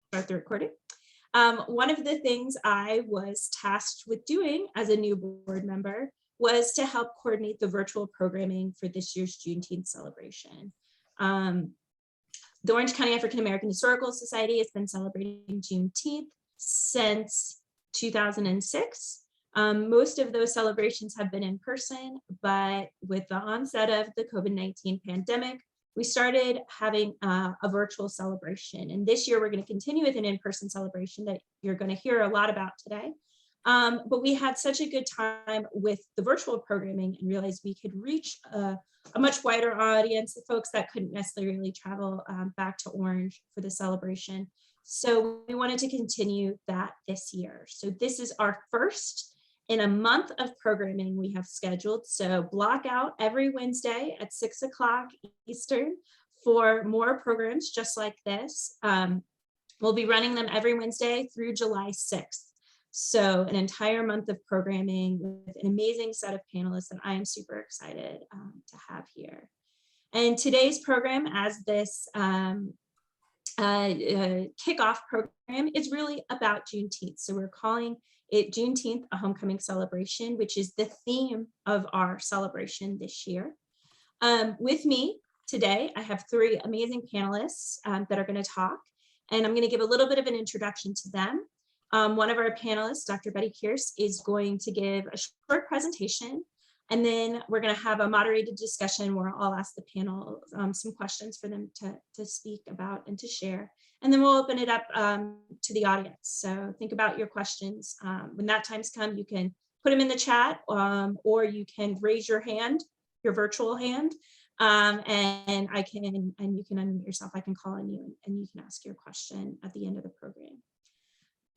start the recording. One of the things I was tasked with doing as a new board member was to help coordinate the virtual programming for this year's Juneteenth celebration. The Orange County African American Historical Society has been celebrating Juneteenth since 2006. Most of those celebrations have been in person, but with the onset of the COVID-19 pandemic, we started having a virtual celebration. And this year we're going to continue with an in-person celebration that you're going to hear a lot about today. But we had such a good time with the virtual programming and realized we could reach a much wider audience, the folks that couldn't necessarily travel back to Orange for the celebration. So we wanted to continue that this year. So this is our first in a month of programming we have scheduled. So block out every Wednesday at 6 o'clock Eastern for more programs just like this. We'll be running them every Wednesday through July 6th. So an entire month of programming with an amazing set of panelists that I am super excited to have here. And today's program, as this kickoff program, is really about Juneteenth. So we're calling it Juneteenth, a homecoming celebration, which is the theme of our celebration this year. With me today, I have three amazing panelists that are going to talk, and I'm going to give a little bit of an introduction to them. One of our panelists, Dr. Bettye Kearse, is going to give a short presentation, and then we're going to have a moderated discussion where I'll ask the panel some questions for them to speak about and to share. And then we'll open it up to the audience. So think about your questions. When that time's come, you can put them in the chat or you can raise your hand, your virtual hand, and you can unmute yourself. I can call on you and you can ask your question at the end of the program.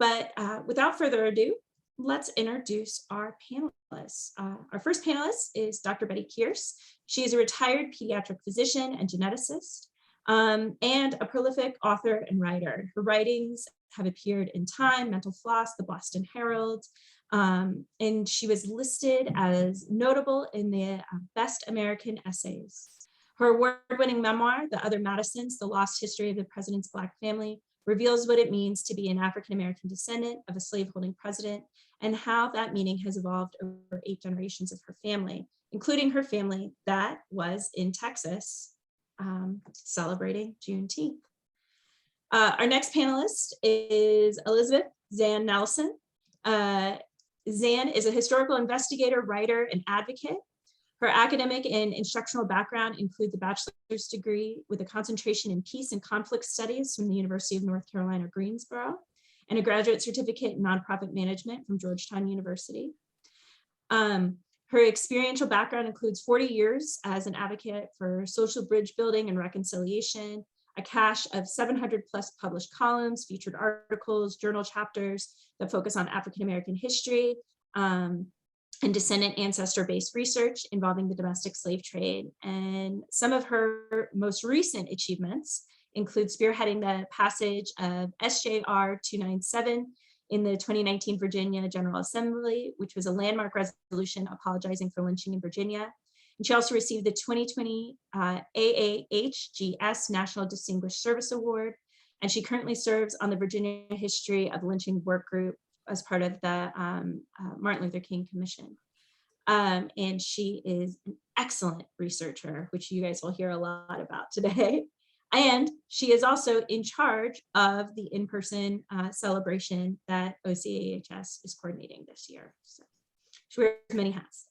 But without further ado, let's introduce our panelists. Our first panelist is Dr. Bettye Kearse. She is a retired pediatric physician and geneticist, and a prolific author and writer. Her writings have appeared in Time, Mental Floss, the Boston Herald, and she was listed as notable in the Best American Essays. Her award-winning memoir, The Other Madisons, The Lost History of the President's Black Family, reveals what it means to be an African-American descendant of a slaveholding president and how that meaning has evolved over 8 generations of her family, including her family that was in Texas celebrating Juneteenth. Our next panelist is Elizabeth Zann Nelson. Zann is a historical investigator, writer, and advocate. Her academic and instructional background includes a bachelor's degree with a concentration in peace and conflict studies from the University of North Carolina, Greensboro, and a graduate certificate in nonprofit management from Georgetown University. Her experiential background includes 40 years as an advocate for social bridge building and reconciliation, a cache of 700 plus published columns, featured articles, journal chapters that focus on African-American history, and descendant ancestor-based research involving the domestic slave trade. And some of her most recent achievements include spearheading the passage of SJR 297 in the 2019 Virginia General Assembly, which was a landmark resolution apologizing for lynching in Virginia. And she also received the 2020 AAHGS National Distinguished Service Award. And she currently serves on the Virginia History of Lynching Work Group as part of the Martin Luther King Commission. And she is an excellent researcher, which you guys will hear a lot about today. And she is also in charge of the in-person celebration that OCAHS is coordinating this year. So she wears many hats.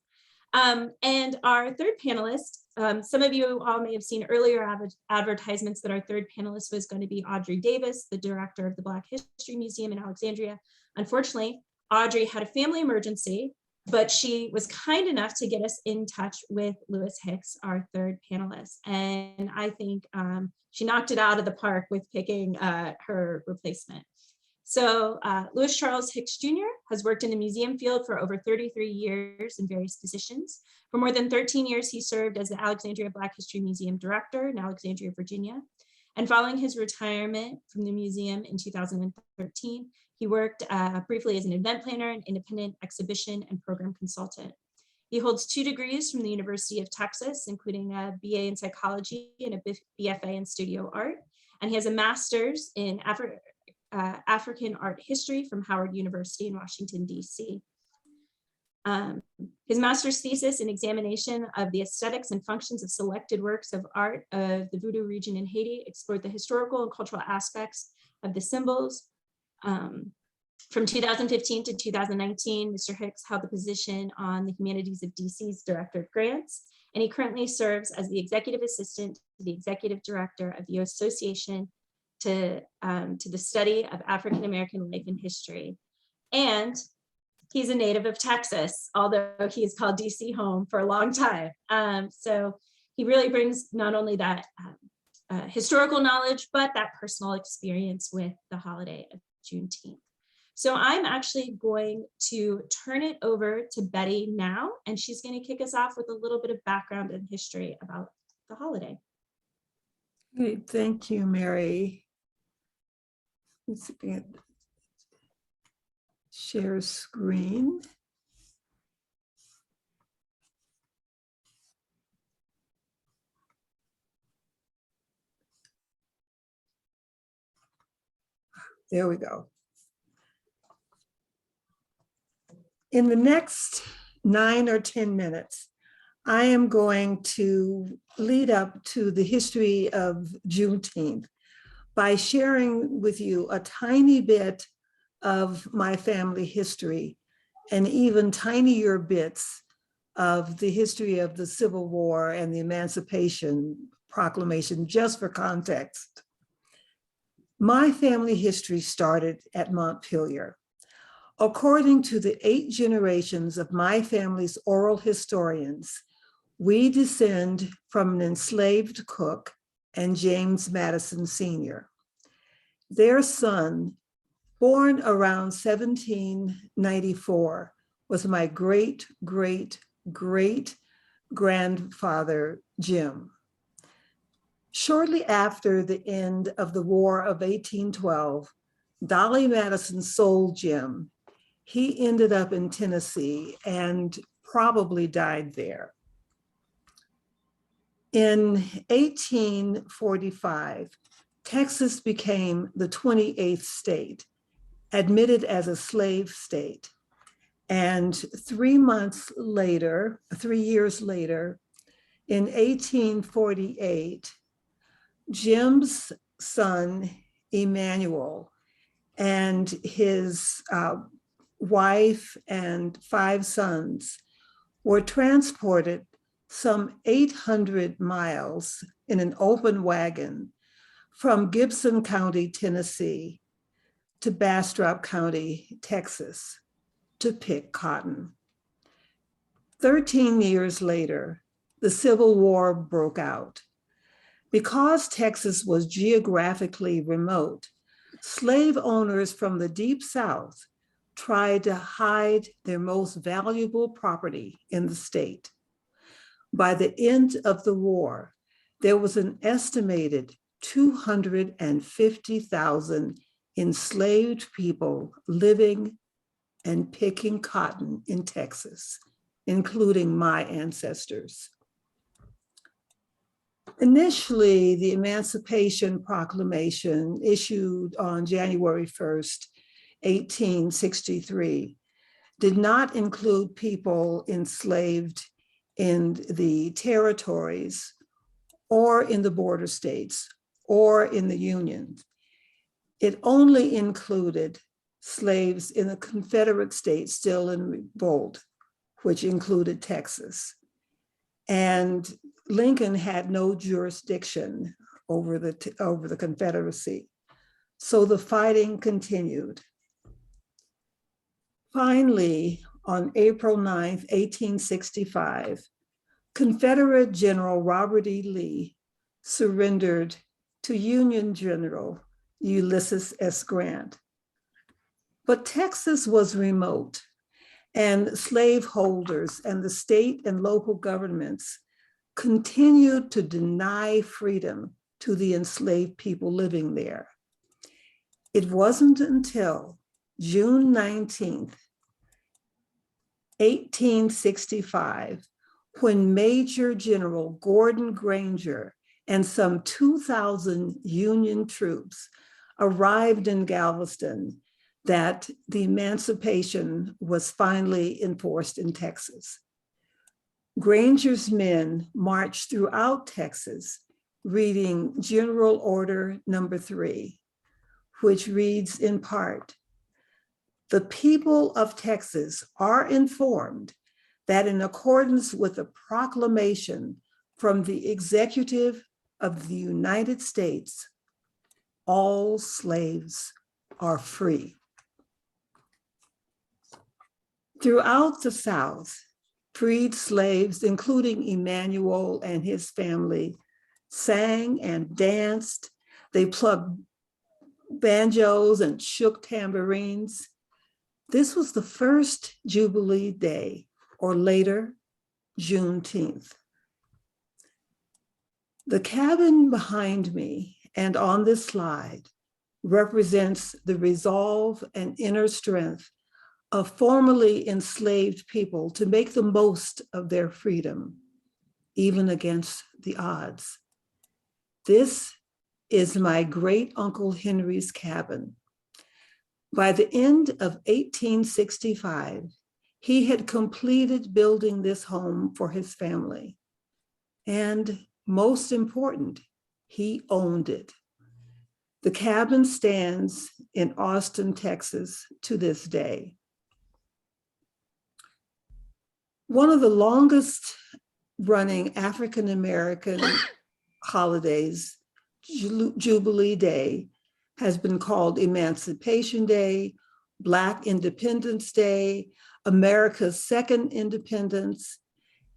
And our third panelist, some of you all may have seen earlier advertisements that our third panelist was going to be Audrey Davis, the director of the Black History Museum in Alexandria. Unfortunately, Audrey had a family emergency, but she was kind enough to get us in touch with Lewis Hicks, our third panelist. And I think she knocked it out of the park with picking her replacement. So Lewis Charles Hicks Jr. has worked in the museum field for over 33 years in various positions. For more than 13 years, he served as the Alexandria Black History Museum director in Alexandria, Virginia. And following his retirement from the museum in 2013, he worked briefly as an event planner, an independent exhibition and program consultant. He holds 2 degrees from the University of Texas, including a BA in psychology and a BFA in studio art. And he has a master's in African art history from Howard University in Washington, D.C. His master's thesis and examination of the aesthetics and functions of selected works of art of the Voodoo region in Haiti explored the historical and cultural aspects of the symbols. From 2015 to 2019, Mr. Hicks held the position on the Humanities of DC's Director of Grants, and he currently serves as the Executive Assistant to the Executive Director of the Association to the Study of African American Life and History. And he's a native of Texas, although he has called DC home for a long time. So he really brings not only that historical knowledge, but that personal experience with the holiday of Juneteenth. So I'm actually going to turn it over to Bettye now, and she's going to kick us off with a little bit of background and history about the holiday. Great, thank you, Mary. Let's share screen. There we go. In the next 9 or 10 minutes, I am going to lead up to the history of Juneteenth by sharing with you a tiny bit of my family history and even tinier bits of the history of the Civil War and the Emancipation Proclamation, just for context. My family history started at Montpelier. According to the 8 generations of my family's oral historians, we descend from an enslaved cook and James Madison Sr. Their son, born around 1794, was my great-great-great-grandfather, Jim. Shortly after the end of the War of 1812, Dolly Madison sold Jim. He ended up in Tennessee and probably died there. In 1845, Texas became the 28th state, admitted as a slave state. And 3 years later, in 1848, Jim's son, Emmanuel, and his wife and 5 sons were transported some 800 miles in an open wagon from Gibson County, Tennessee, to Bastrop County, Texas, to pick cotton. 13 years later, the Civil War broke out. Because Texas was geographically remote, slave owners from the Deep South tried to hide their most valuable property in the state. By the end of the war, there was an estimated 250,000 enslaved people living and picking cotton in Texas, including my ancestors. Initially, the Emancipation Proclamation issued on January 1st, 1863, did not include people enslaved in the territories or in the border states or in the Union. It only included slaves in the Confederate states still in revolt, which included Texas. And Lincoln had no jurisdiction over the Confederacy. So the fighting continued. Finally, on April 9th, 1865, Confederate General Robert E. Lee surrendered to Union General Ulysses S. Grant. But Texas was remote, and slaveholders and the state and local governments continued to deny freedom to the enslaved people living there. It wasn't until June 19th, 1865, when Major General Gordon Granger and some 2,000 Union troops arrived in Galveston that the emancipation was finally enforced in Texas. Granger's men marched throughout Texas, reading General Order Number 3, which reads in part, "The people of Texas are informed that in accordance with a proclamation from the Executive of the United States, all slaves are free." Throughout the South, freed slaves, including Emmanuel and his family, sang and danced. They plucked banjos and shook tambourines. This was the first Jubilee Day, or later, Juneteenth. The cabin behind me and on this slide represents the resolve and inner strength of formerly enslaved people to make the most of their freedom, even against the odds. This is my great Uncle Henry's cabin. By the end of 1865, he had completed building this home for his family. And most important, he owned it. The cabin stands in Austin, Texas to this day. One of the longest running African-American holidays, Jubilee Day, has been called Emancipation Day, Black Independence Day, America's Second Independence,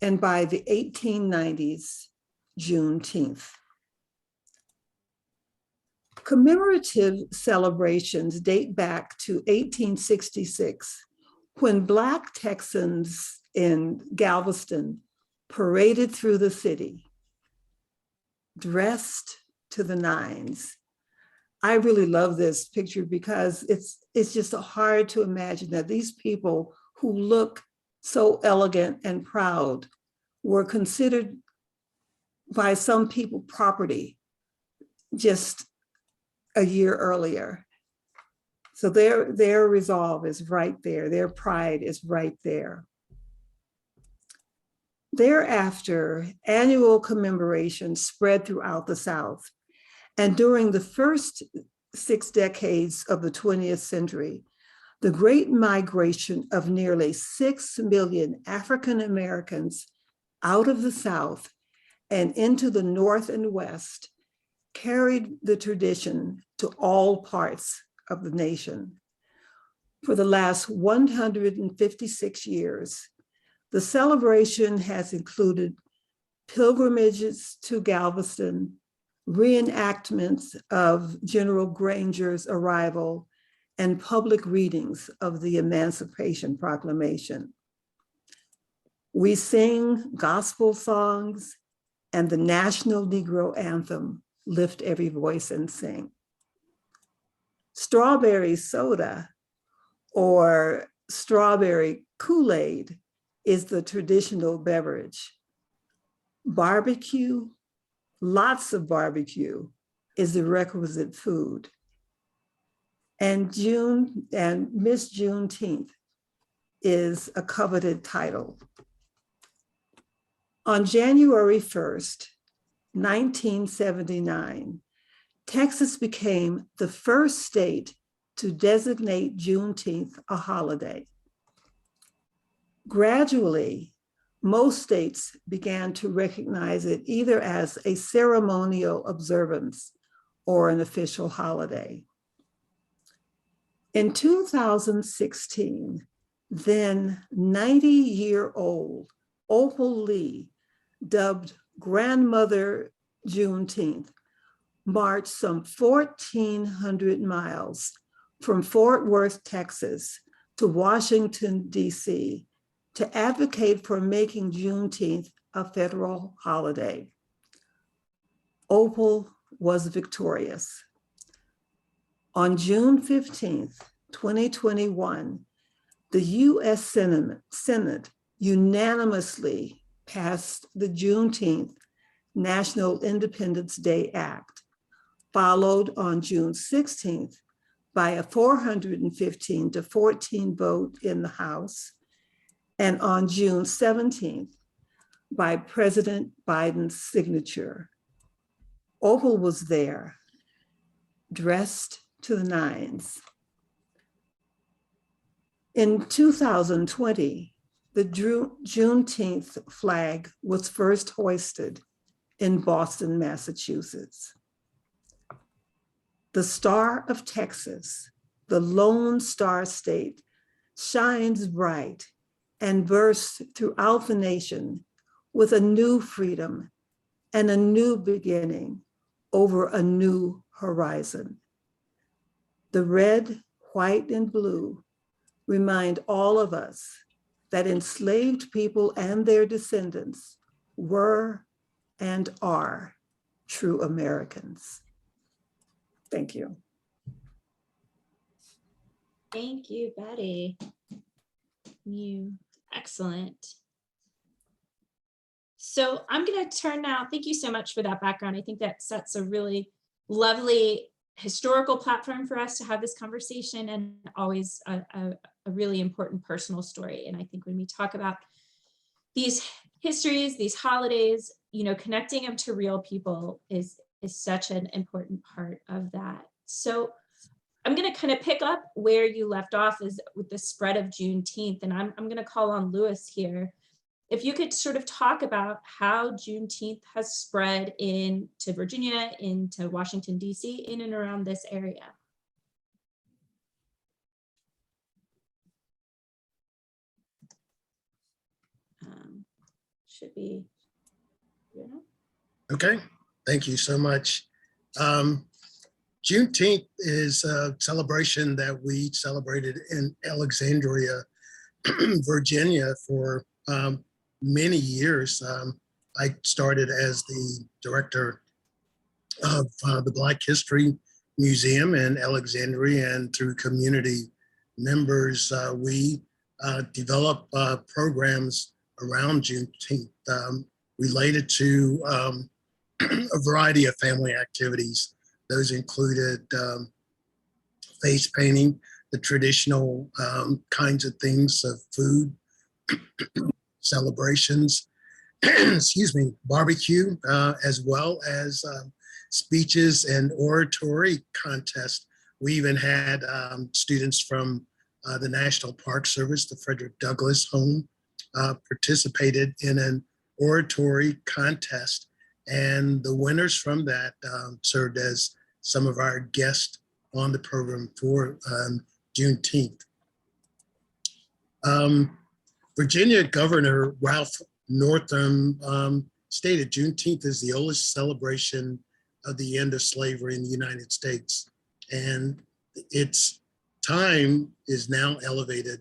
and by the 1890s, Juneteenth. Commemorative celebrations date back to 1866, when Black Texans in Galveston paraded through the city, dressed to the nines. I really love this picture because it's just hard to imagine that these people who look so elegant and proud were considered by some people property just a year earlier. So their resolve is right there. Their pride is right there. Thereafter, annual commemorations spread throughout the South. And during the first 6 decades of the 20th century, the Great Migration of nearly 6 million African Americans out of the South and into the North and West carried the tradition to all parts of the nation. For the last 156 years, the celebration has included pilgrimages to Galveston, reenactments of General Granger's arrival, and public readings of the Emancipation Proclamation. We sing gospel songs and the National Negro Anthem, Lift Every Voice and Sing. Strawberry soda or strawberry Kool-Aid is the traditional beverage. Barbecue, lots of barbecue, is the requisite food. And Miss Juneteenth is a coveted title. On January 1st, 1979, Texas became the first state to designate Juneteenth a holiday. Gradually, most states began to recognize it either as a ceremonial observance or an official holiday. In 2016, then 90-year-old Opal Lee, dubbed Grandmother Juneteenth, marched some 1,400 miles from Fort Worth, Texas, to Washington, D.C., to advocate for making Juneteenth a federal holiday. Opal was victorious. On June 15th, 2021, the U.S. Senate unanimously passed the Juneteenth National Independence Day Act, followed on June 16th by a 415-14 vote in the House, and on June 17th by President Biden's signature. Opal was there, dressed to the nines. In 2020, the Juneteenth flag was first hoisted in Boston, Massachusetts. The Star of Texas, the Lone Star State, shines bright and bursts throughout the nation with a new freedom and a new beginning over a new horizon. The red, white, and blue remind all of us that enslaved people and their descendants were and are true Americans. Thank you. Thank you, Bettye. Excellent. So I'm going to turn now. Thank you so much for that background. I think that sets a really lovely historical platform for us to have this conversation, and always a really important personal story. And I think when we talk about these histories, these holidays, connecting them to real people is such an important part of that. So I'm going to kind of pick up where you left off is with the spread of Juneteenth, and I'm going to call on Lewis here. If you could sort of talk about how Juneteenth has spread into Virginia, into Washington, D.C., in and around this area. Should be, Okay, thank you so much. Juneteenth is a celebration that we celebrated in Alexandria, Virginia for many years. I started as the director of the Black History Museum in Alexandria, and through community members, we develop programs around Juneteenth related to a variety of family activities. Those included face painting, the traditional kinds of things of food, celebrations, excuse me, barbecue, as well as speeches and oratory contests. We even had students from the National Park Service, the Frederick Douglass Home, participated in an oratory contest. And the winners from that served as some of our guests on the program for Juneteenth. Virginia Governor Ralph Northam stated Juneteenth is the oldest celebration of the end of slavery in the United States. And its time is now elevated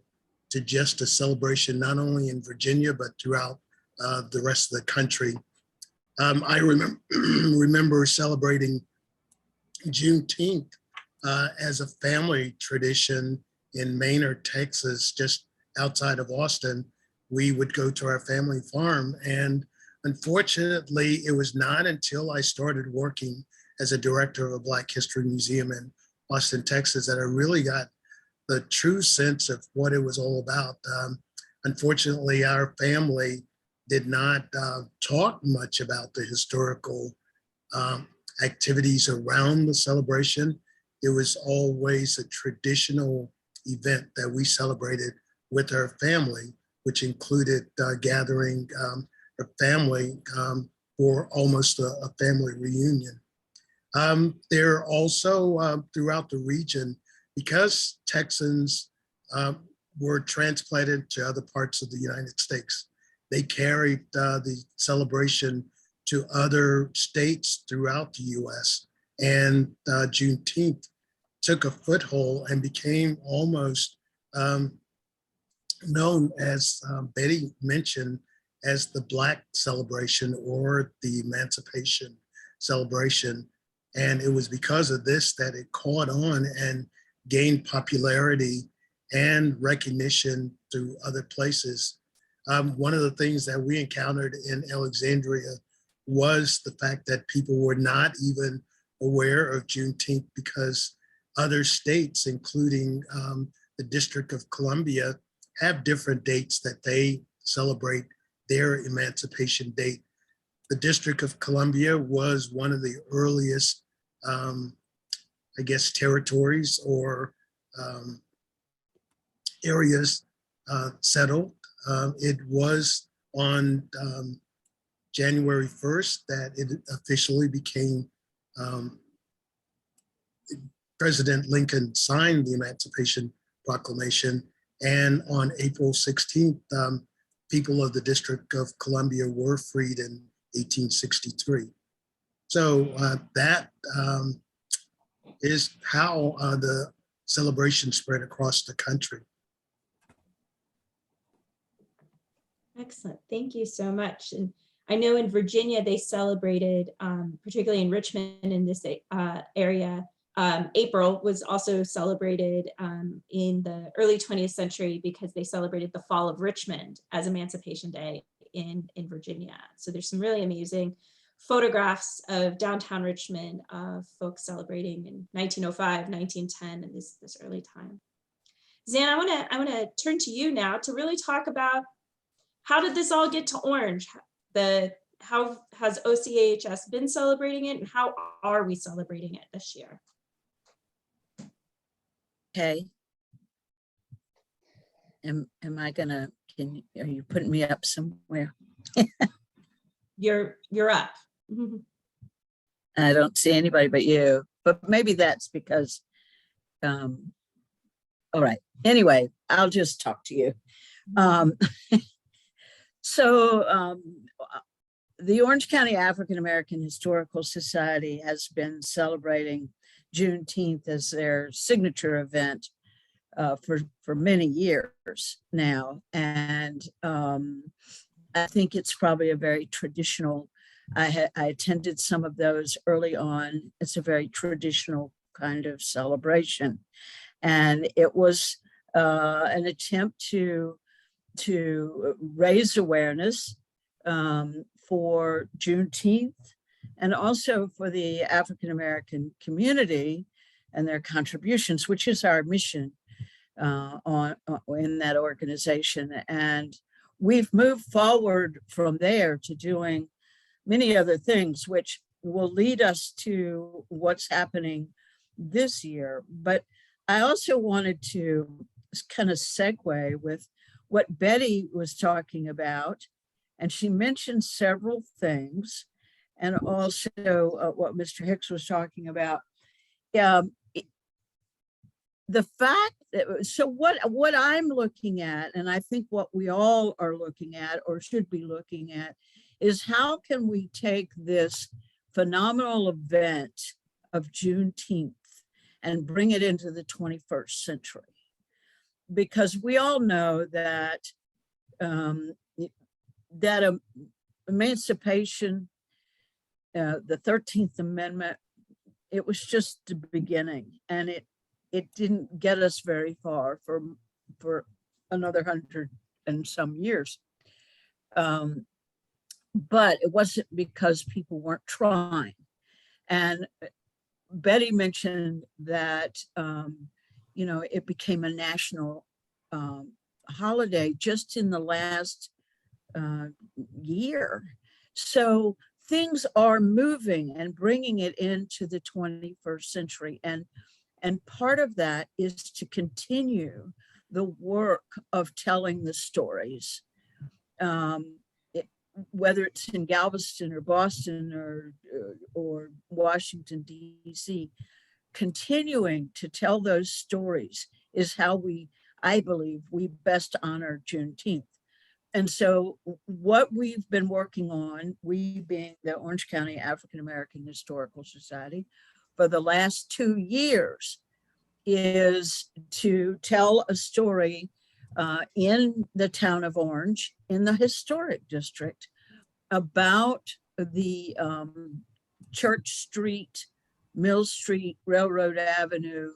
to just a celebration, not only in Virginia, but throughout the rest of the country. I remember celebrating Juneteenth as a family tradition in Maynard, Texas, just outside of Austin. We would go to our family farm, and unfortunately, it was not until I started working as a director of a Black History Museum in Austin, Texas, that I really got the true sense of what it was all about. Unfortunately, our family did not talk much about the historical activities around the celebration. It was always a traditional event that we celebrated with our family, which included gathering a family for almost a family reunion. There are also throughout the region, because Texans were transplanted to other parts of the United States, they carried the celebration to other states throughout the US. And Juneteenth took a foothold and became almost known, as Bettye mentioned, as the Black celebration or the Emancipation celebration. And it was because of this that it caught on and gained popularity and recognition through other places. One of the things that we encountered in Alexandria was the fact that people were not even aware of Juneteenth because other states, including the District of Columbia, have different dates that they celebrate their emancipation date. The District of Columbia was one of the earliest, I guess, territories or areas settled. It was on January 1st that it officially became, President Lincoln signed the Emancipation Proclamation, and on April 16th, people of the District of Columbia were freed in 1863. So that is how the celebration spread across the country. Excellent. Thank you so much. And I know in Virginia, they celebrated, particularly in Richmond in this area, April was also celebrated in the early 20th century because they celebrated the fall of Richmond as Emancipation Day in Virginia. So there's some really amazing photographs of downtown Richmond of folks celebrating in 1905, 1910, and this early time. Zann, I want to turn to you now to really talk about how did this all get to Orange? How has OCAHS been celebrating it, and how are we celebrating it this year? Okay. Am I gonna, are you putting me up somewhere? You're up. I don't see anybody but you, but maybe that's because, all right. Anyway, I'll just talk to you. The Orange County African American Historical Society has been celebrating Juneteenth as their signature event for many years now. And I think it's probably a very traditional, I attended some of those early on. It's a very traditional kind of celebration. And it was an attempt to raise awareness for Juneteenth and also for the African American community and their contributions, which is our mission in that organization. And we've moved forward from there to doing many other things, which will lead us to what's happening this year. But I also wanted to kind of segue with what Bettye was talking about. And she mentioned several things, and also what Mr. Hicks was talking about. The fact that, so what I'm looking at, and I think what we all are looking at or should be looking at, is how can we take this phenomenal event of Juneteenth and bring it into the 21st century? Because we all know that that emancipation, the 13th Amendment, it was just the beginning, and it didn't get us very far for another 100 and some years. But it wasn't because people weren't trying. And Bettye mentioned that, it became a national holiday just in the last year. So things are moving and bringing it into the 21st century. And part of that is to continue the work of telling the stories, whether it's in Galveston or Boston or Washington, D.C., continuing to tell those stories is how I believe we best honor Juneteenth. And so what we've been working on, we being the Orange County African American Historical Society, for the last 2 years, is to tell a story in the town of Orange, in the historic district, about the Church Street, Mill Street, Railroad Avenue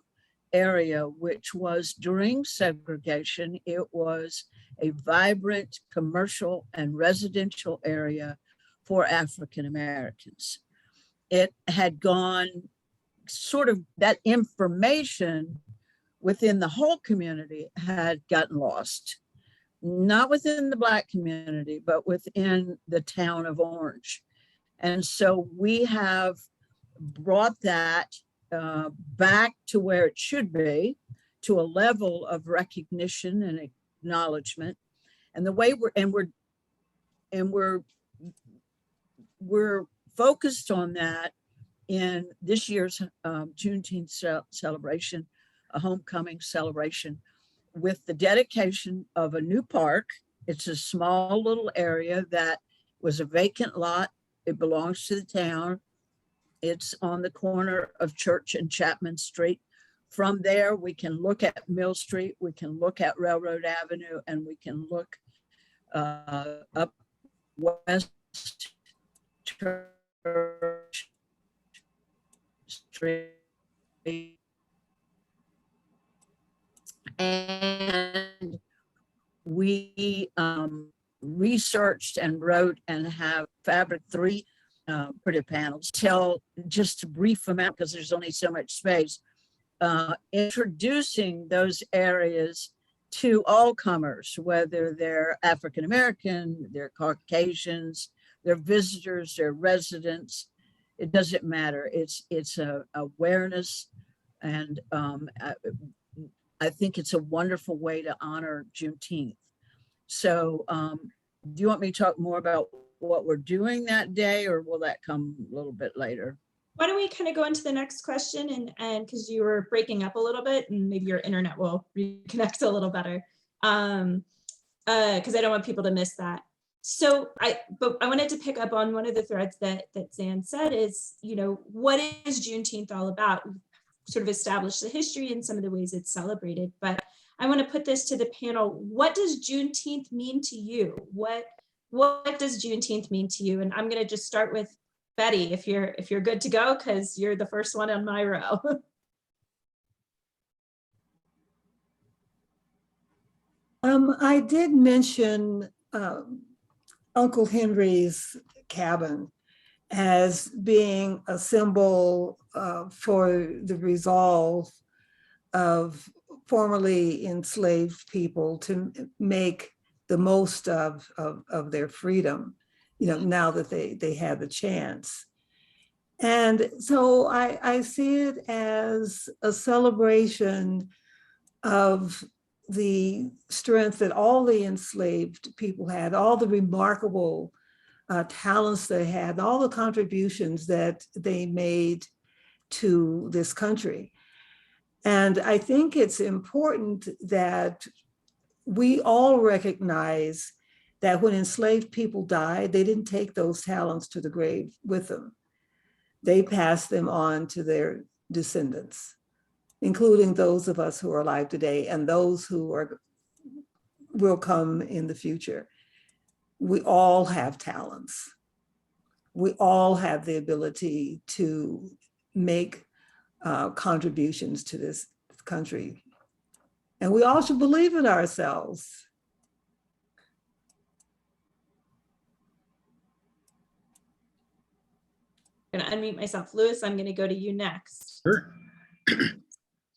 area, which was during segregation. It was a vibrant commercial and residential area for African Americans. it had gone sort of, that information within the whole community had gotten lost, not within the Black community, but within the town of Orange. And so we have brought that back to where it should be, to a level of recognition and acknowledgement. And the way we're focused on that in this year's Juneteenth celebration, a homecoming celebration, with the dedication of a new park. It's a small little area that was a vacant lot. It belongs to the town. It's on the corner of Church and Chapman Street. From there, we can look at Mill Street, we can look at Railroad Avenue, and we can look up West Church Street. And we researched and wrote and have fabric 3 printed panels, tell just a brief amount because there's only so much space, introducing those areas to all comers, whether they're African American, they're Caucasians, they're visitors, they're residents. It doesn't matter. It's a awareness, and I think it's a wonderful way to honor Juneteenth. So do you want me to talk more about what we're doing that day, or will that come a little bit later? Why don't we kind of go into the next question, and because you were breaking up a little bit and maybe your internet will reconnect a little better, because I don't want people to miss that. So I wanted to pick up on one of the threads that Zann said is, what is Juneteenth all about? We've sort of established the history and some of the ways it's celebrated, but I want to put this to the panel. What does Juneteenth mean to you? What does Juneteenth mean to you? And I'm going to just start with Bettye, if you're good to go, because you're the first one on my row. I did mention Uncle Henry's cabin as being a symbol for the resolve of formerly enslaved people to make the most of their freedom, now that they had the chance. And so I see it as a celebration of the strength that all the enslaved people had, all the remarkable talents they had, all the contributions that they made to this country. And I think it's important that we all recognize that when enslaved people died, they didn't take those talents to the grave with them. They passed them on to their descendants, including those of us who are alive today and those who will come in the future. We all have talents. We all have the ability to make contributions to this country. And we all should believe in ourselves. I'm going to unmute myself. Louis, I'm going to go to you next. Sure.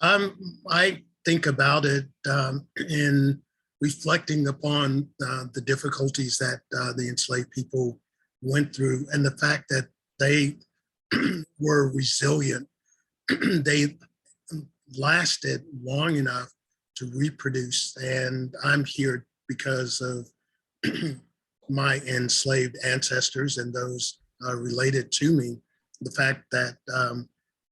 I think about it in reflecting upon the difficulties that the enslaved people went through, and the fact that they were resilient. They lasted long enough to reproduce, and I'm here because of my enslaved ancestors and those related to me. The fact that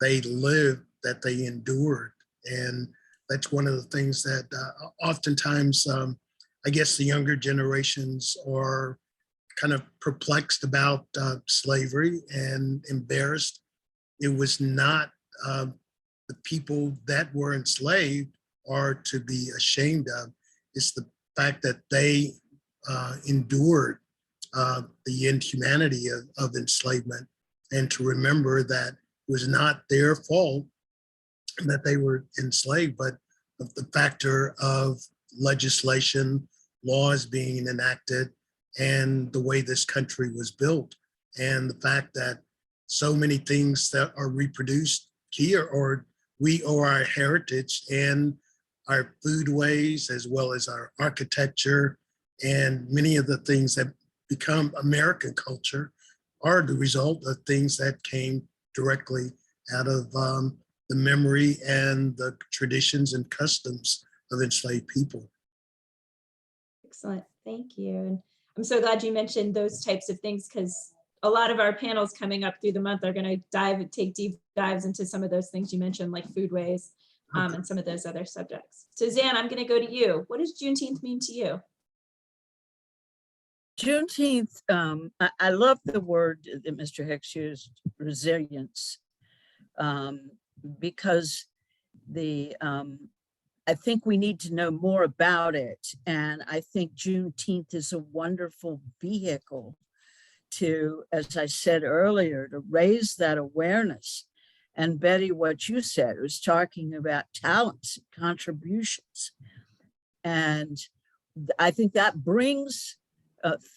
they lived, that they endured, and that's one of the things that oftentimes I guess the younger generations are kind of perplexed about slavery and embarrassed. It was not the people that were enslaved are to be ashamed of. It's the fact that they endured the inhumanity of enslavement, and to remember that it was not their fault that they were enslaved, but the factor of legislation, laws being enacted, and the way this country was built, and the fact that so many things that are reproduced here, or we owe our heritage and our foodways, as well as our architecture, and many of the things that become American culture are the result of things that came directly out of the memory and the traditions and customs of enslaved people. Excellent, thank you. And I'm so glad you mentioned those types of things, because a lot of our panels coming up through the month are going to take deep dives into some of those things you mentioned, like foodways and some of those other subjects. So Zann, I'm going to go to you. What does Juneteenth mean to you? Juneteenth, I love the word that Mr. Hicks used, resilience, because I think we need to know more about it. And I think Juneteenth is a wonderful vehicle to, as I said earlier, to raise that awareness. And Bettye, what you said was talking about talents, contributions. And I think that brings,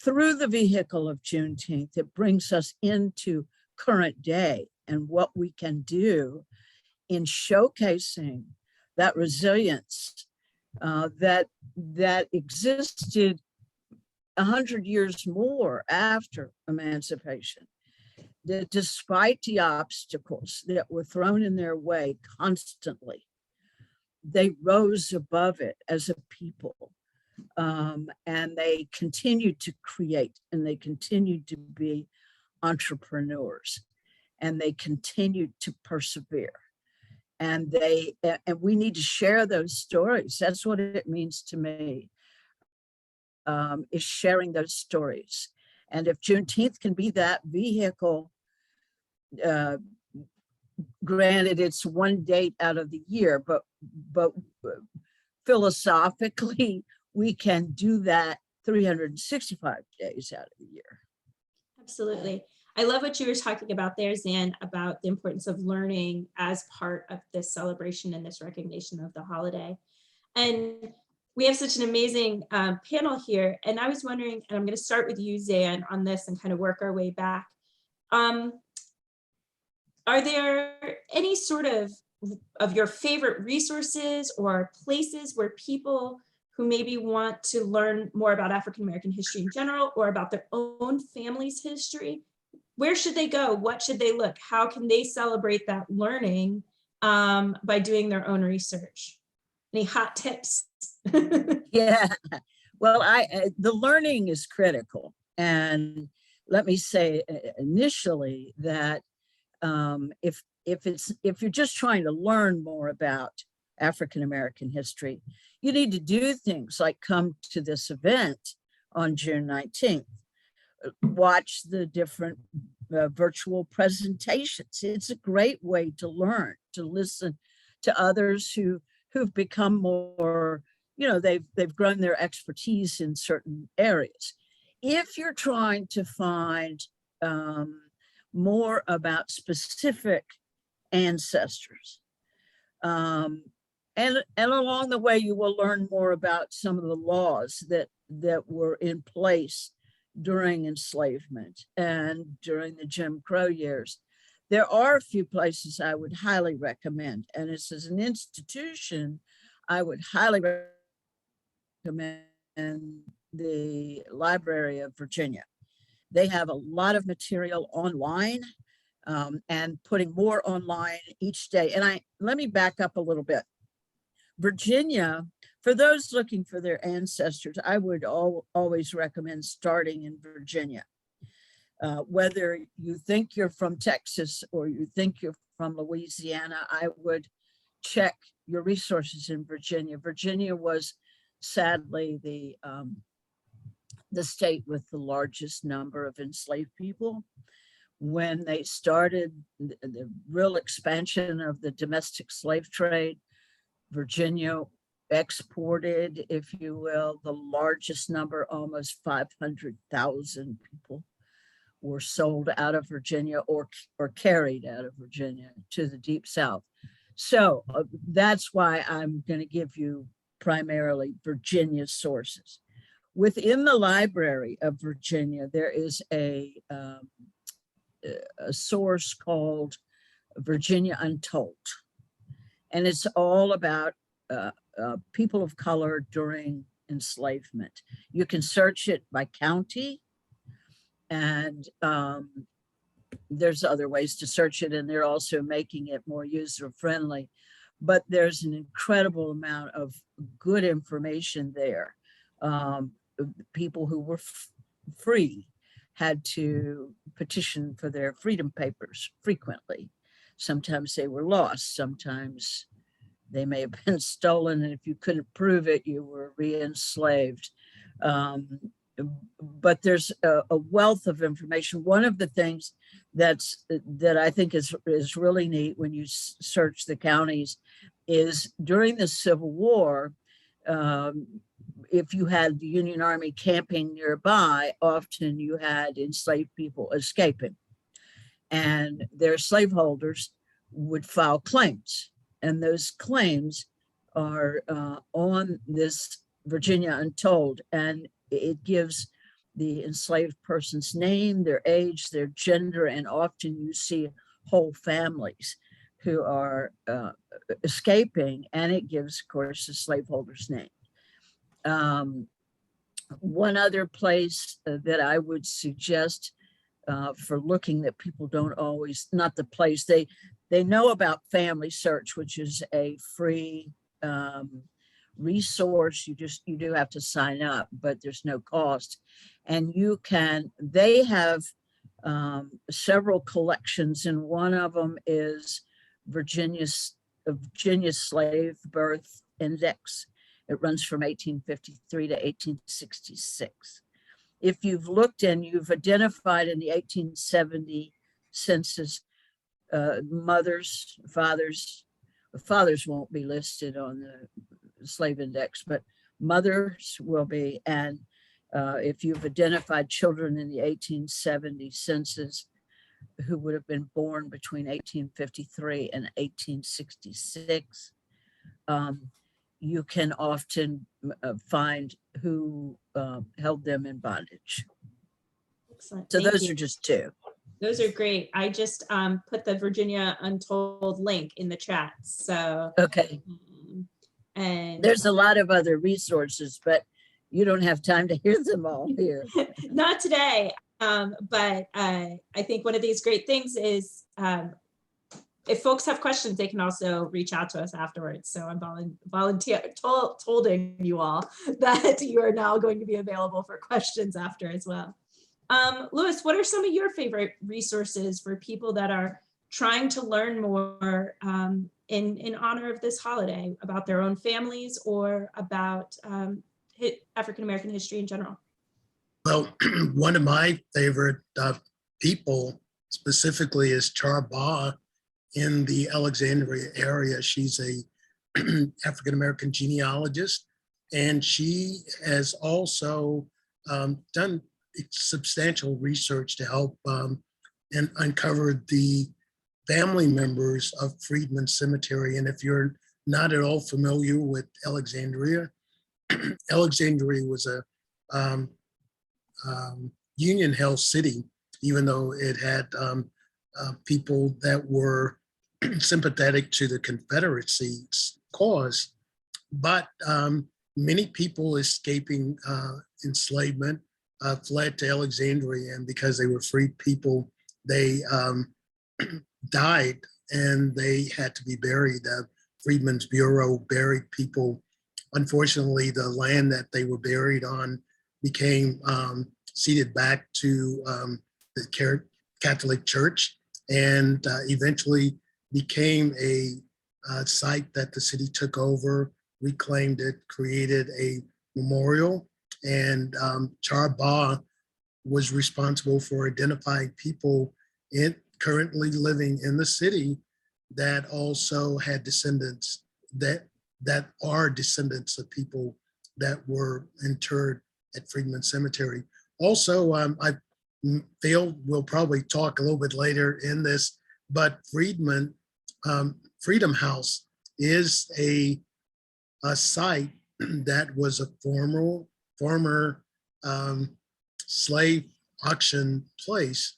through the vehicle of Juneteenth, it brings us into current day and what we can do in showcasing that resilience that existed 100 years more after emancipation, that despite the obstacles that were thrown in their way constantly, they rose above it as a people. And they continued to create, and they continued to be entrepreneurs, and they continued to persevere. And we need to share those stories. That's what it means to me, is sharing those stories. And if Juneteenth can be that vehicle, granted it's one date out of the year, but philosophically, we can do that 365 days out of the year. Absolutely. I love what you were talking about there, Zann, about the importance of learning as part of this celebration and this recognition of the holiday. And we have such an amazing panel here. And I was wondering, and I'm going to start with you, Zann, on this and kind of work our way back. Are there any sort of your favorite resources or places where people who maybe want to learn more about African-American history in general, or about their own family's history, where should they go? What should they look? How can they celebrate that learning by doing their own research? Any hot tips? Yeah, well, the learning is critical. And let me say initially that if you're just trying to learn more about African-American history, you need to do things like come to this event on June 19th, watch the different virtual presentations. It's a great way to learn, to listen to others who've become more, they've grown their expertise in certain areas. If you're trying to find more about specific ancestors, and along the way, you will learn more about some of the laws that were in place during enslavement and during the Jim Crow years. There are a few places I would highly recommend, and it's as an institution, I would highly recommend the Library of Virginia. They have a lot of material online and putting more online each day. And let me back up a little bit. Virginia, for those looking for their ancestors, I would always recommend starting in Virginia. Whether you think you're from Texas or you think you're from Louisiana, I would check your resources in Virginia. Virginia was sadly the state with the largest number of enslaved people. When they started the real expansion of the domestic slave trade, Virginia exported, if you will, the largest number, almost 500,000 people were sold out of Virginia or carried out of Virginia to the Deep South. So that's why I'm going to give you primarily Virginia sources. Within the Library of Virginia, there is a a source called Virginia Untold. And it's all about people of color during enslavement. You can search it by county, and there's other ways to search it, and they're also making it more user-friendly. But there's an incredible amount of good information there. People who were free had to petition for their freedom papers frequently. Sometimes they were lost, sometimes they may have been stolen, and if you couldn't prove it, you were re-enslaved. But there's a wealth of information. One of the things that I think is really neat when you search the counties is during the Civil War, if you had the Union Army camping nearby, often you had enslaved people escaping, and their slaveholders would file claims, and those claims are on this Virginia Untold, and it gives the enslaved person's name, their age, their gender, and often you see whole families who are escaping, and it gives, of course, the slaveholder's name. One other place that I would suggest for looking that people don't always, not the place, they know about Family Search, which is a free resource. You do have to sign up, but there's no cost. And they have several collections, and one of them is Virginia Slave Birth Index. It runs from 1853 to 1866. If you've looked and you've identified in the 1870 census, mothers, fathers won't be listed on the slave index, but mothers will be. And if you've identified children in the 1870 census who would have been born between 1853 and 1866, you can often find who held them in bondage. Excellent. So Thank those you. are just two. Those are great. I just put the Virginia Untold link in the chat. So, Okay. And There's a lot of other resources, but you don't have time to hear them all here. not today. But I think one of these great things is if folks have questions, they can also reach out to us afterwards. So I'm tolding you all that you are now going to be available for questions after as well. Louis, what are some of your favorite resources for people that are trying to learn more in honor of this holiday about their own families or about African-American history in general? Well, one of my favorite people specifically is Charba in the Alexandria area. She's a African-American genealogist, and she has also done substantial research to help and uncover the family members of Freedman Cemetery. And if you're not at all familiar with Alexandria, Alexandria was a Union held city, even though it had people that were sympathetic to the Confederacy's cause. But many people escaping enslavement fled to Alexandria, and because they were free people, they died and they had to be buried. Freedmen's Bureau buried people. Unfortunately, the land that they were buried on became ceded back to the Catholic Church, and eventually became a site that the city took over, reclaimed it, created a memorial, and Charba was responsible for identifying people currently living in the city that also had descendants that are descendants of people that were interred at Freedman Cemetery. Also, I feel we'll probably talk a little bit later in this, but Freedom House is a site that was a former slave auction place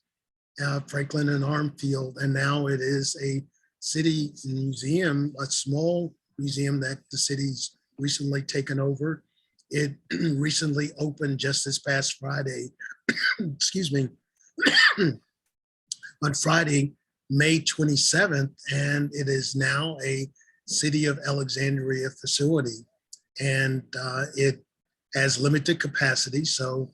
Franklin and Armfield, and now it is a city museum, a small museum that the city's recently taken over. It recently opened just this past Friday, excuse me, on Friday, May 27th, and it is now a City of Alexandria facility. And it has limited capacity, so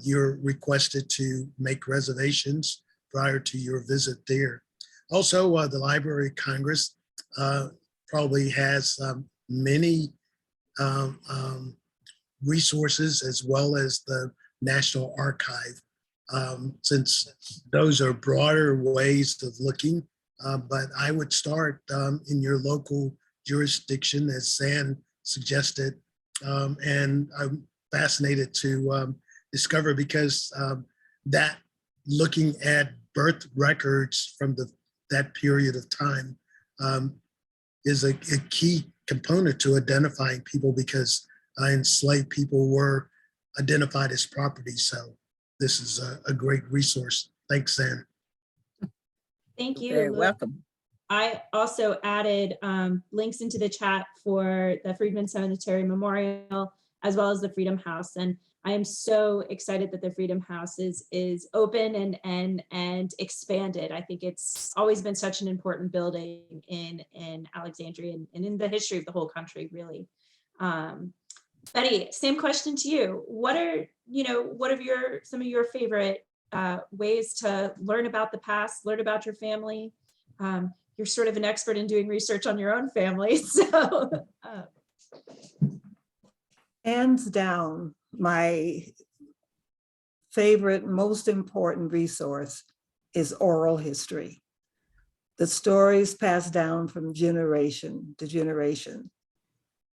you're requested to make reservations prior to your visit there. Also, the Library of Congress probably has many resources, as well as the National Archive, since those are broader ways of looking. But I would start in your local jurisdiction, as Zann suggested. And I'm fascinated to discover, because that looking at birth records from that period of time is a key component to identifying people, because enslaved people were identified as property. So this is a great resource. Thanks, Zann. Thank you. Very welcome. I also added links into the chat for the Freedman Cemetery Memorial, as well as the Freedom House. And I am so excited that the Freedom House is open and expanded. I think it's always been such an important building in Alexandria and in the history of the whole country, really. Bettye, same question to you. What are some of your favorite ways to learn about the past, learn about your family? You're sort of an expert in doing research on your own family, so. Hands down, my favorite, most important resource is oral history. The stories passed down from generation to generation.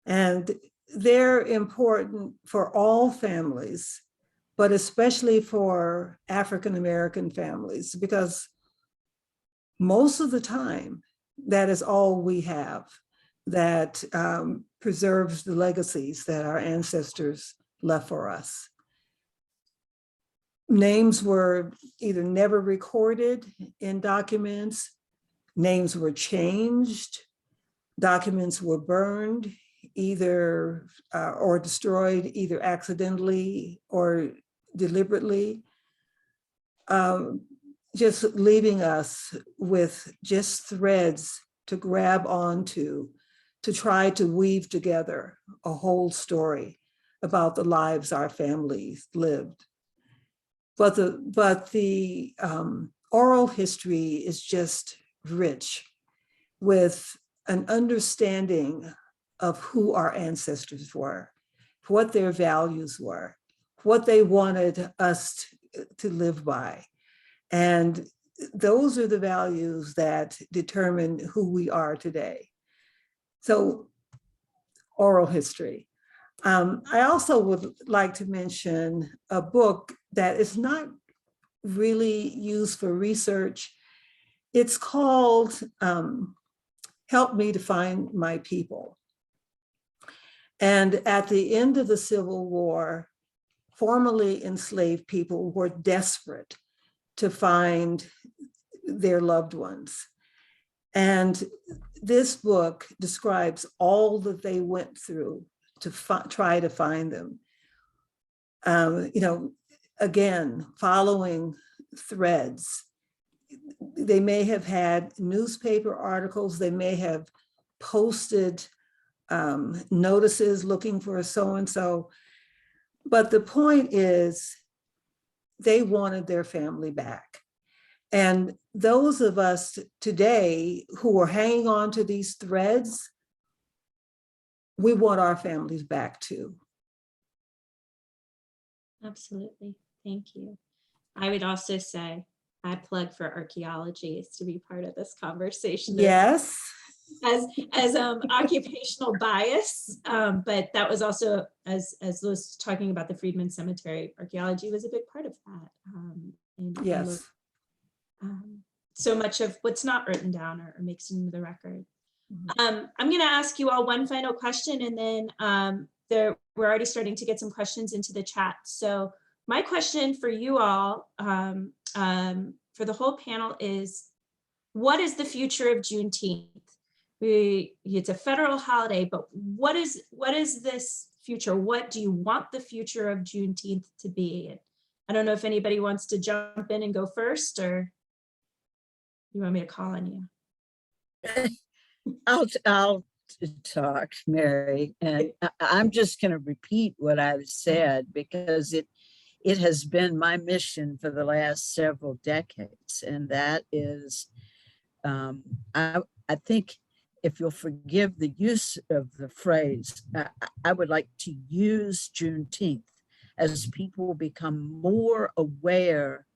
And they're important for all families, but especially for African-American families, because most of the time, that is all we have that preserves the legacies that our ancestors left for us. Names were either never recorded in documents, names were changed, documents were burned, either or destroyed, either accidentally or deliberately, just leaving us with just threads to grab onto, to try to weave together a whole story about the lives our families lived. But the oral history is just rich with an understanding of who our ancestors were, what their values were, what they wanted us to live by. And those are the values that determine who we are today. So, oral history. I also would like to mention a book that is not really used for research. It's called Help Me to Find My People. And at the end of the Civil War, formerly enslaved people were desperate to find their loved ones. And this book describes all that they went through to try to find them. Again, following threads. They may have had newspaper articles, they may have posted notices looking for a so-and-so, but the point is they wanted their family back. And those of us today who are hanging on to these threads, we want our families back too. Absolutely, thank you. I would also say, I plug for archaeology is to be part of this conversation. Yes. As occupational bias, but that was also, as Liz was talking about the Freedman Cemetery, archaeology was a big part of that. Yes. So much of what's not written down or makes it into the record. Mm-hmm. I'm going to ask you all one final question, and then we're already starting to get some questions into the chat. So my question for you all, for the whole panel is, what is the future of Juneteenth? It's a federal holiday, but what is this future? What do you want the future of Juneteenth to be? And I don't know if anybody wants to jump in and go first, or you want me to call on you? I'll talk, Mary, and I'm just going to repeat what I've said because it has been my mission for the last several decades, and that is, I think, if you'll forgive the use of the phrase, I would like to use Juneteenth as people become more aware,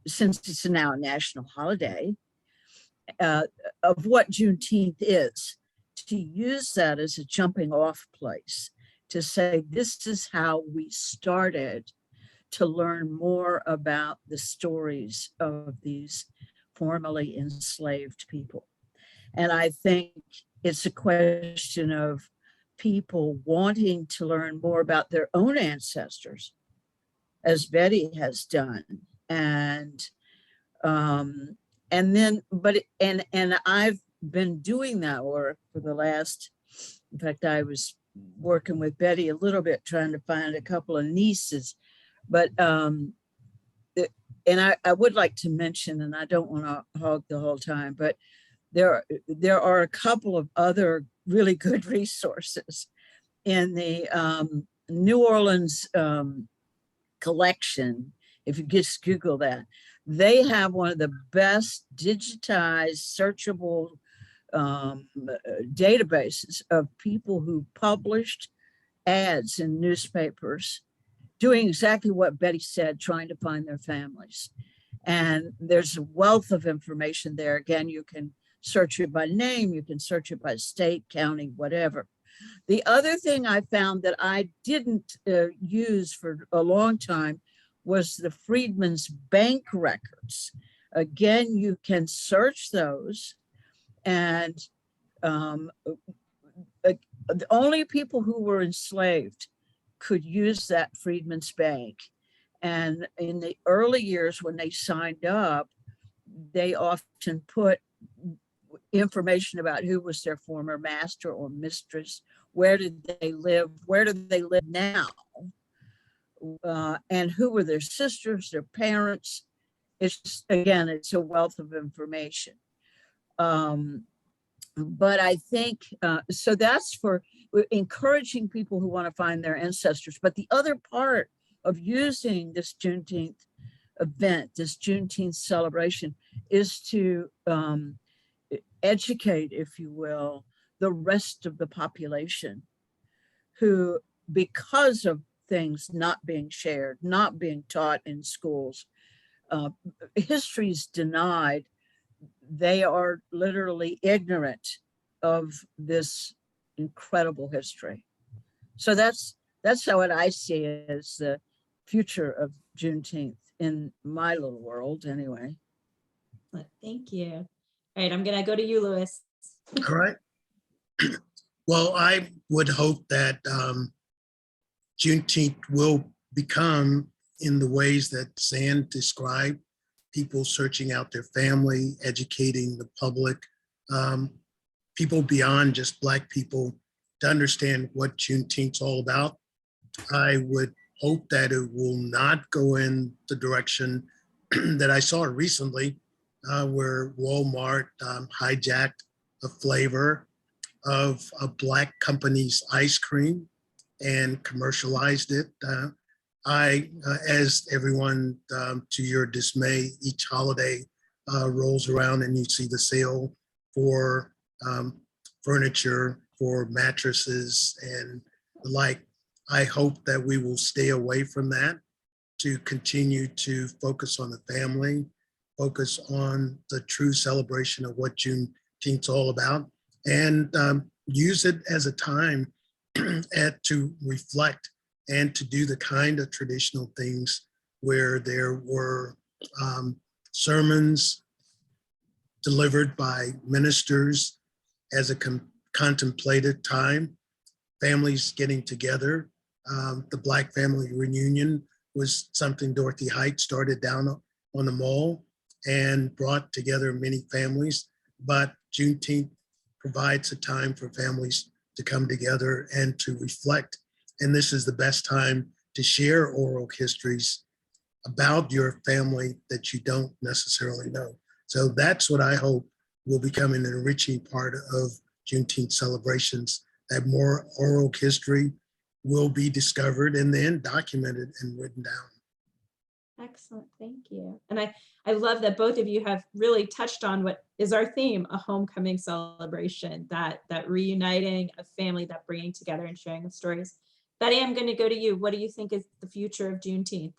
since it's now a national holiday, of what Juneteenth is, to use that as a jumping off place, to say, this is how we started to learn more about the stories of these formerly enslaved people. And I think it's a question of people wanting to learn more about their own ancestors, as Bettye has done. And then, and I've been doing that work for the last, in fact, I was working with Bettye a little bit, trying to find a couple of nieces, but, and I would like to mention, and I don't want to hog the whole time, but there are a couple of other really good resources in the New Orleans collection. If you just Google that, they have one of the best digitized, searchable databases of people who published ads in newspapers doing exactly what Bettye said, trying to find their families. And there's a wealth of information there. Again, you can search it by name, you can search it by state, county, whatever. The other thing I found that I didn't use for a long time was the Freedmen's Bank records. Again, you can search those, and the only people who were enslaved could use that Freedmen's Bank. And in the early years when they signed up, they often put information about who was their former master or mistress, where did they live, where do they live now, and who were their sisters, their parents. It's just, again, it's a wealth of information. But I think, so that's for encouraging people who want to find their ancestors. But the other part of using this Juneteenth event, this Juneteenth celebration, is to educate, if you will, the rest of the population who, because of things not being shared, not being taught in schools, history is denied. They are literally ignorant of this incredible history. So that's how I see it as the future of Juneteenth in my little world, anyway. Well, thank you. All right, I'm gonna go to you, Louis. All right. Well, I would hope that Juneteenth will become, in the ways that Zann described, people searching out their family, educating the public, people beyond just Black people, to understand what Juneteenth's all about. I would hope that it will not go in the direction that I saw recently, where Walmart hijacked a flavor of a Black company's ice cream and commercialized it. As everyone, to your dismay, each holiday rolls around and you see the sale for furniture, for mattresses and the like. I hope that we will stay away from that, to continue to focus on the family, focus on the true celebration of what Juneteenth's all about, and use it as a time to reflect and to do the kind of traditional things where there were sermons delivered by ministers as a contemplated time, families getting together. The Black Family Reunion was something Dorothy Height started down on the Mall. and brought together many families. But Juneteenth provides a time for families to come together and to reflect. And this is the best time to share oral histories about your family that you don't necessarily know. So that's what I hope will become an enriching part of Juneteenth celebrations, that more oral history will be discovered and then documented and written down. Excellent, thank you. And I love that both of you have really touched on what is our theme, a homecoming celebration, that reuniting a family, that bringing together and sharing the stories. Bettye, I'm going to go to you. What do you think is the future of Juneteenth?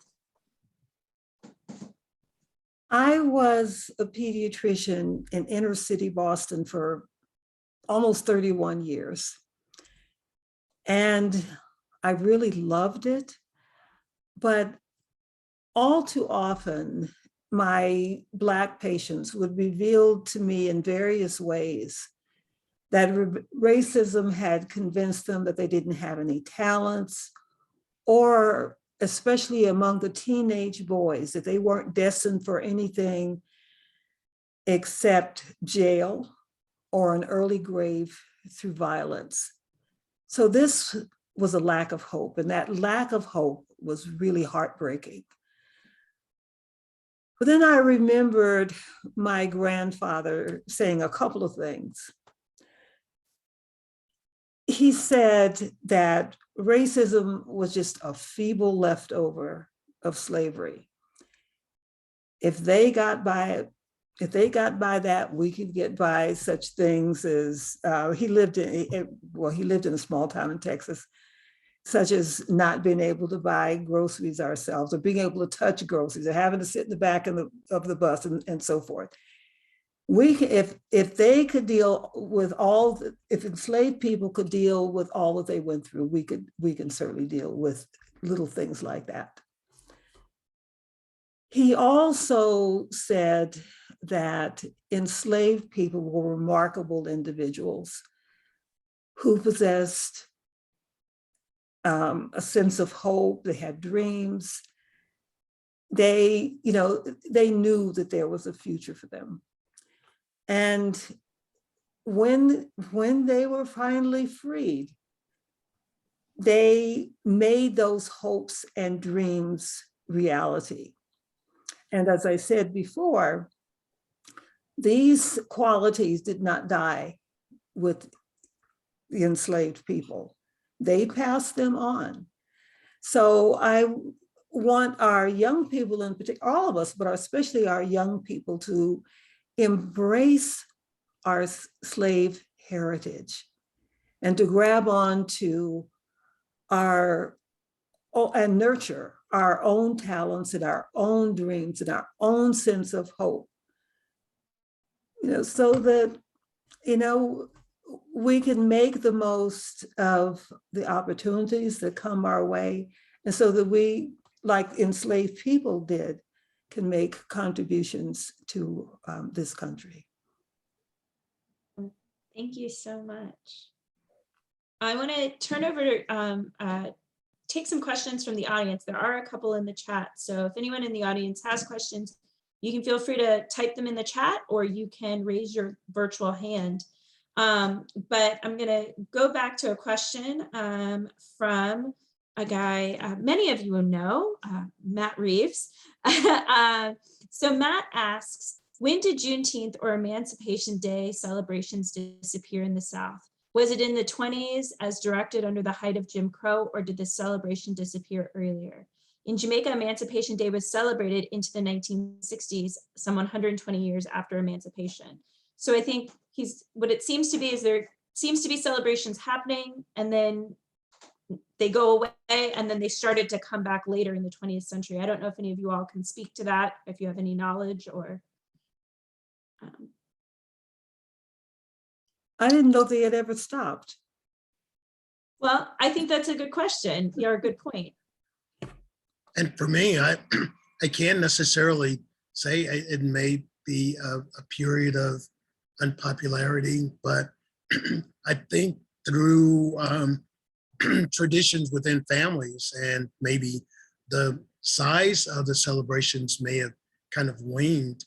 I was a pediatrician in inner city Boston for almost 31 years. And I really loved it. But all too often, my Black patients would reveal to me in various ways that racism had convinced them that they didn't have any talents, or especially among the teenage boys, that they weren't destined for anything except jail or an early grave through violence. So this was a lack of hope, and that lack of hope was really heartbreaking. But then I remembered my grandfather saying a couple of things. He said that racism was just a feeble leftover of slavery. If they got by that, we could get by such things as he lived in a small town in Texas, such as not being able to buy groceries ourselves, or being able to touch groceries, or having to sit in the back of the bus, and so forth. If they could deal with if enslaved people could deal with all that they went through, we can certainly deal with little things like that. He also said that enslaved people were remarkable individuals who possessed a sense of hope. They had dreams. They knew that there was a future for them. And when they were finally freed, they made those hopes and dreams reality. And as I said before, these qualities did not die with the enslaved people. They passed them on. So I want our young people, in particular, all of us, but especially our young people, to embrace our slave heritage and to grab on to and nurture our own talents and our own dreams and our own sense of hope, so that, we can make the most of the opportunities that come our way, and so that we, like enslaved people did, can make contributions to this country. Thank you so much. I want to turn over to take some questions from the audience. There are a couple in the chat, so if anyone in the audience has questions, you can feel free to type them in the chat, or you can raise your virtual hand. But I'm going to go back to a question from a guy many of you know, Matt Reeves. So Matt asks, when did Juneteenth or Emancipation Day celebrations disappear in the South? Was it in the 20s as directed under the height of Jim Crow, or did the celebration disappear earlier? In Jamaica, Emancipation Day was celebrated into the 1960s, some 120 years after emancipation. So I think what it seems to be is there seems to be celebrations happening, and then they go away, and then they started to come back later in the 20th century. I don't know if any of you all can speak to that, if you have any knowledge, or. I didn't know they had ever stopped. Well, I think that's a good question. You're a good point. And for me, I can't necessarily say it may be a period of unpopularity, but I think through traditions within families, and maybe the size of the celebrations may have kind of waned,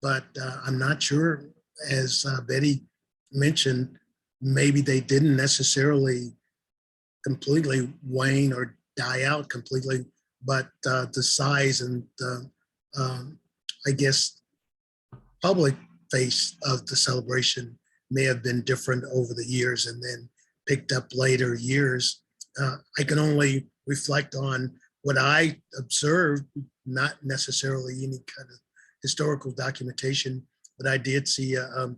but I'm not sure, as Bettye mentioned, maybe they didn't necessarily completely wane or die out completely, but the size and the, I guess, public face of the celebration may have been different over the years and then picked up later years. I can only reflect on what I observed, not necessarily any kind of historical documentation, but I did see a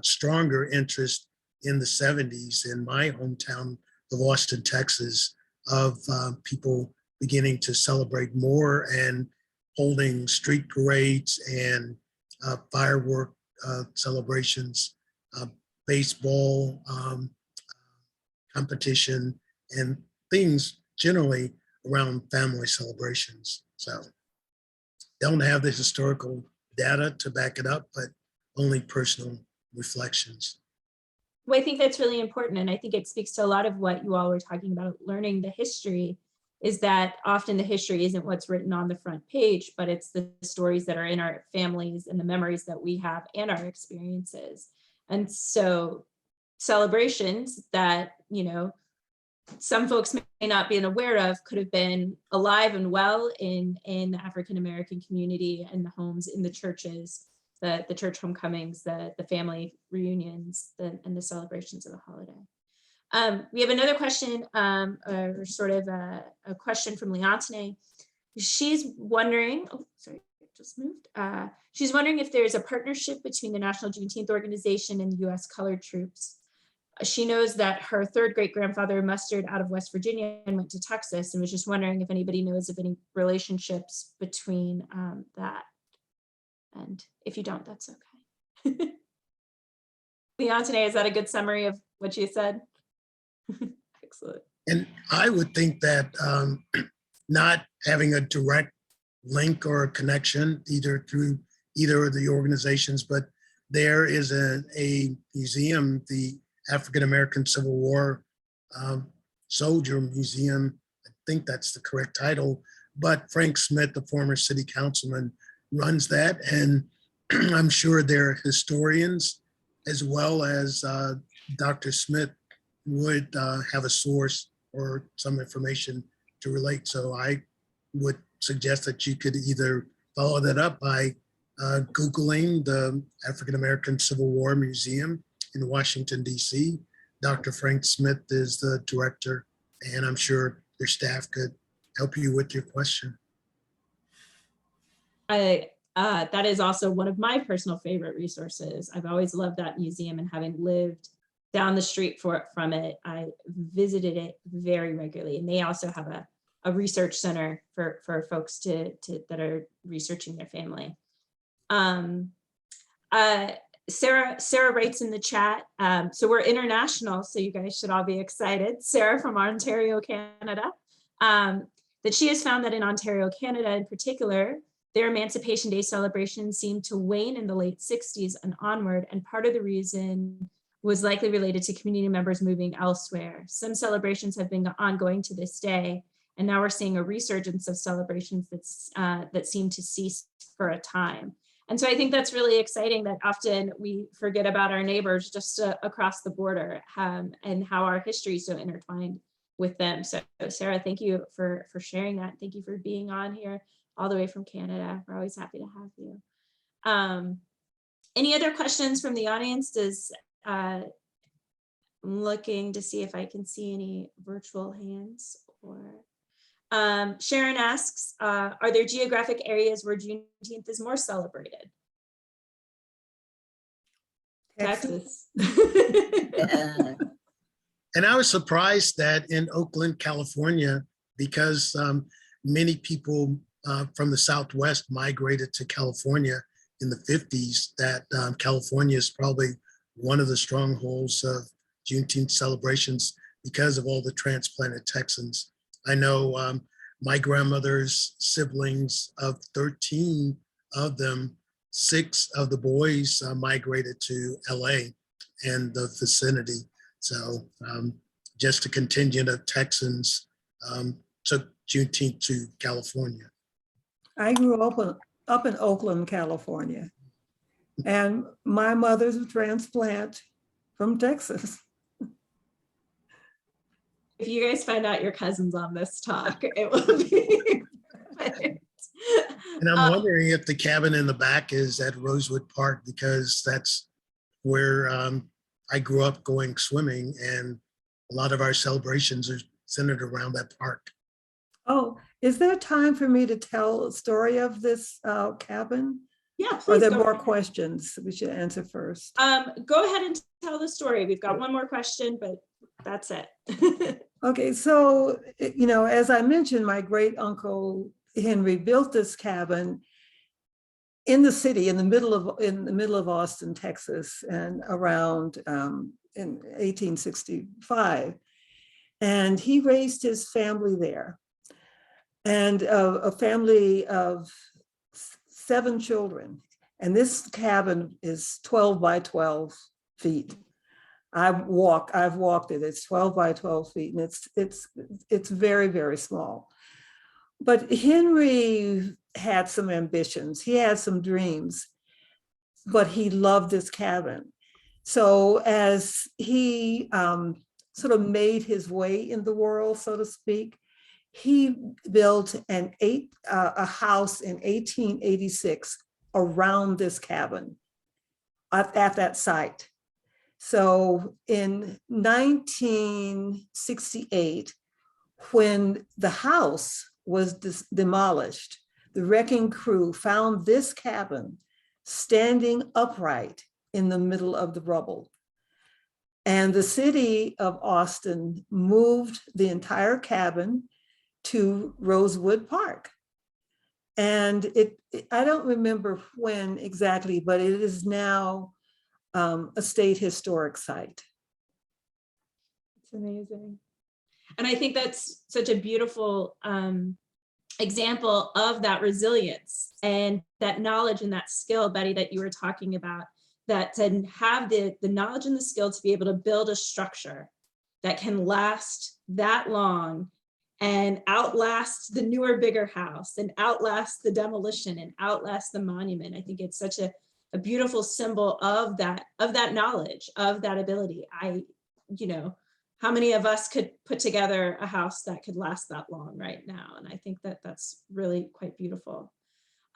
stronger interest in the 70s in my hometown of Austin, Texas, of people beginning to celebrate more and holding street parades and firework celebrations, baseball competition, and things generally around family celebrations. So don't have the historical data to back it up, but only personal reflections. Well, I think that's really important. And I think it speaks to a lot of what you all were talking about, learning the history, is that often the history isn't what's written on the front page, but it's the stories that are in our families and the memories that we have and our experiences. And so celebrations that, you know, some folks may not be aware of could have been alive and well in the African-American community and the homes, in the churches, the church homecomings, the family reunions, and the celebrations of the holiday. We have another question, or sort of a question from Leontine. She's wondering, oh, sorry, it just moved. She's wondering if there's a partnership between the National Juneteenth Organization and the US Colored Troops. She knows that her third great grandfather mustered out of West Virginia and went to Texas, and was just wondering if anybody knows of any relationships between that. And if you don't, that's okay. Leontine, is that a good summary of what you said? Excellent. And I would think that not having a direct link or a connection either through either of the organizations, but there is a museum, the African-American Civil War Soldier Museum. I think that's the correct title, but Frank Smith, the former city councilman, runs that. And I'm sure there are historians, as well as Dr. Smith would have a source or some information to relate. So I would suggest that you could either follow that up by Googling the African-American Civil War Museum in Washington, D.C. Dr. Frank Smith is the director, and I'm sure your staff could help you with your question. That is also one of my personal favorite resources. I've always loved that museum, and having lived down the street from it, I visited it very regularly. And they also have a research center for folks that are researching their family. Sarah writes in the chat, so we're international, so you guys should all be excited. Sarah from Ontario, Canada, that she has found that in Ontario, Canada in particular, their Emancipation Day celebrations seemed to wane in the late 60s and onward, and part of the reason was likely related to community members moving elsewhere. Some celebrations have been ongoing to this day, and now we're seeing a resurgence of celebrations that seem to cease for a time. And so I think that's really exciting, that often we forget about our neighbors just across the border, and how our history is so intertwined with them. So Sarah, thank you for sharing that. Thank you for being on here all the way from Canada. We're always happy to have you. Any other questions from the audience? I'm looking to see if I can see any virtual hands. Or Sharon asks, are there geographic areas where Juneteenth is more celebrated? Texas. Yeah. And I was surprised that in Oakland, California, because many people from the Southwest migrated to California in the 50s, that California is probably one of the strongholds of Juneteenth celebrations because of all the transplanted Texans. I know my grandmother's siblings, of 13 of them, 6 of the boys migrated to LA and the vicinity. So just a contingent of Texans took Juneteenth to California. I grew up up in Oakland, California. And my mother's a transplant from Texas. If you guys find out your cousins on this talk, it will be perfect. And I'm wondering if the cabin in the back is at Rosewood Park, because that's where I grew up going swimming, and a lot of our celebrations are centered around that park. Oh, is there time for me to tell a story of this cabin? Yeah, Or are please there go more ahead. questions we should answer first? Go ahead and tell the story. We've got one more question, but that's it. Okay, so, you know, as I mentioned, my great uncle Henry built this cabin in the city, in the middle of Austin, Texas, and around in 1865. And he raised his family there, and a family of 7 children. And this cabin is 12 by 12 feet. I've walked it. It's 12 by 12 feet, and it's very, very small. But Henry had some ambitions. He had some dreams, but he loved this cabin. So as he sort of made his way in the world, so to speak, he built a house in 1886 around this cabin at that site. So in 1968, when the house was demolished, the wrecking crew found this cabin standing upright in the middle of the rubble. And the city of Austin moved the entire cabin to Rosewood Park. And I don't remember when exactly, but it is now a state historic site. It's amazing. And I think that's such a beautiful example of that resilience and that knowledge and that skill, Bettye, that you were talking about, that to have the knowledge and the skill to be able to build a structure that can last that long and outlast the newer, bigger house and outlast the demolition and outlast the monument. I think it's such a beautiful symbol of that knowledge, of that ability. How many of us could put together a house that could last that long right now? And I think that that's really quite beautiful.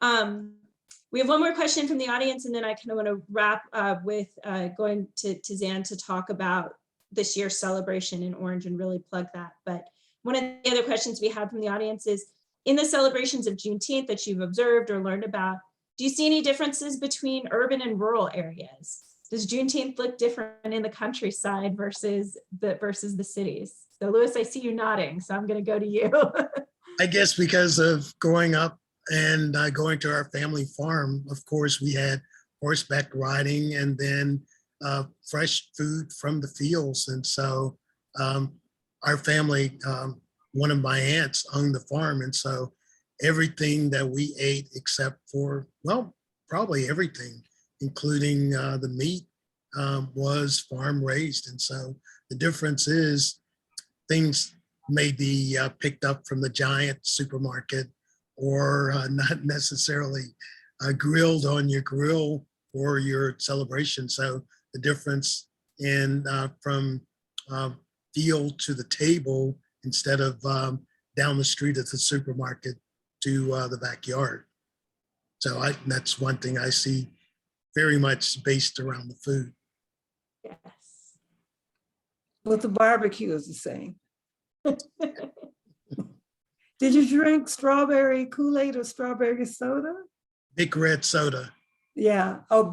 We have one more question from the audience, and then I kind of want to wrap with going to Zann to talk about this year's celebration in Orange and really plug that. But one of the other questions we had from the audience is, in the celebrations of Juneteenth that you've observed or learned about, do you see any differences between urban and rural areas? Does Juneteenth look different in the countryside versus the cities? So Louis, I see you nodding, so I'm going to go to you. I guess because of growing up and going to our family farm, of course, we had horseback riding and then fresh food from the fields. And so our family, one of my aunts owned the farm. And so everything that we ate, except for, well, probably everything, including the meat, was farm raised. And so the difference is things may be picked up from the giant supermarket or not necessarily grilled on your grill for your celebration. So the difference in from field to the table instead of down the street at the supermarket to the backyard. So that's one thing I see very much based around the food. Yes. Well, the barbecue is the same. Did you drink strawberry Kool-Aid or strawberry soda? Big red soda. Yeah. Oh.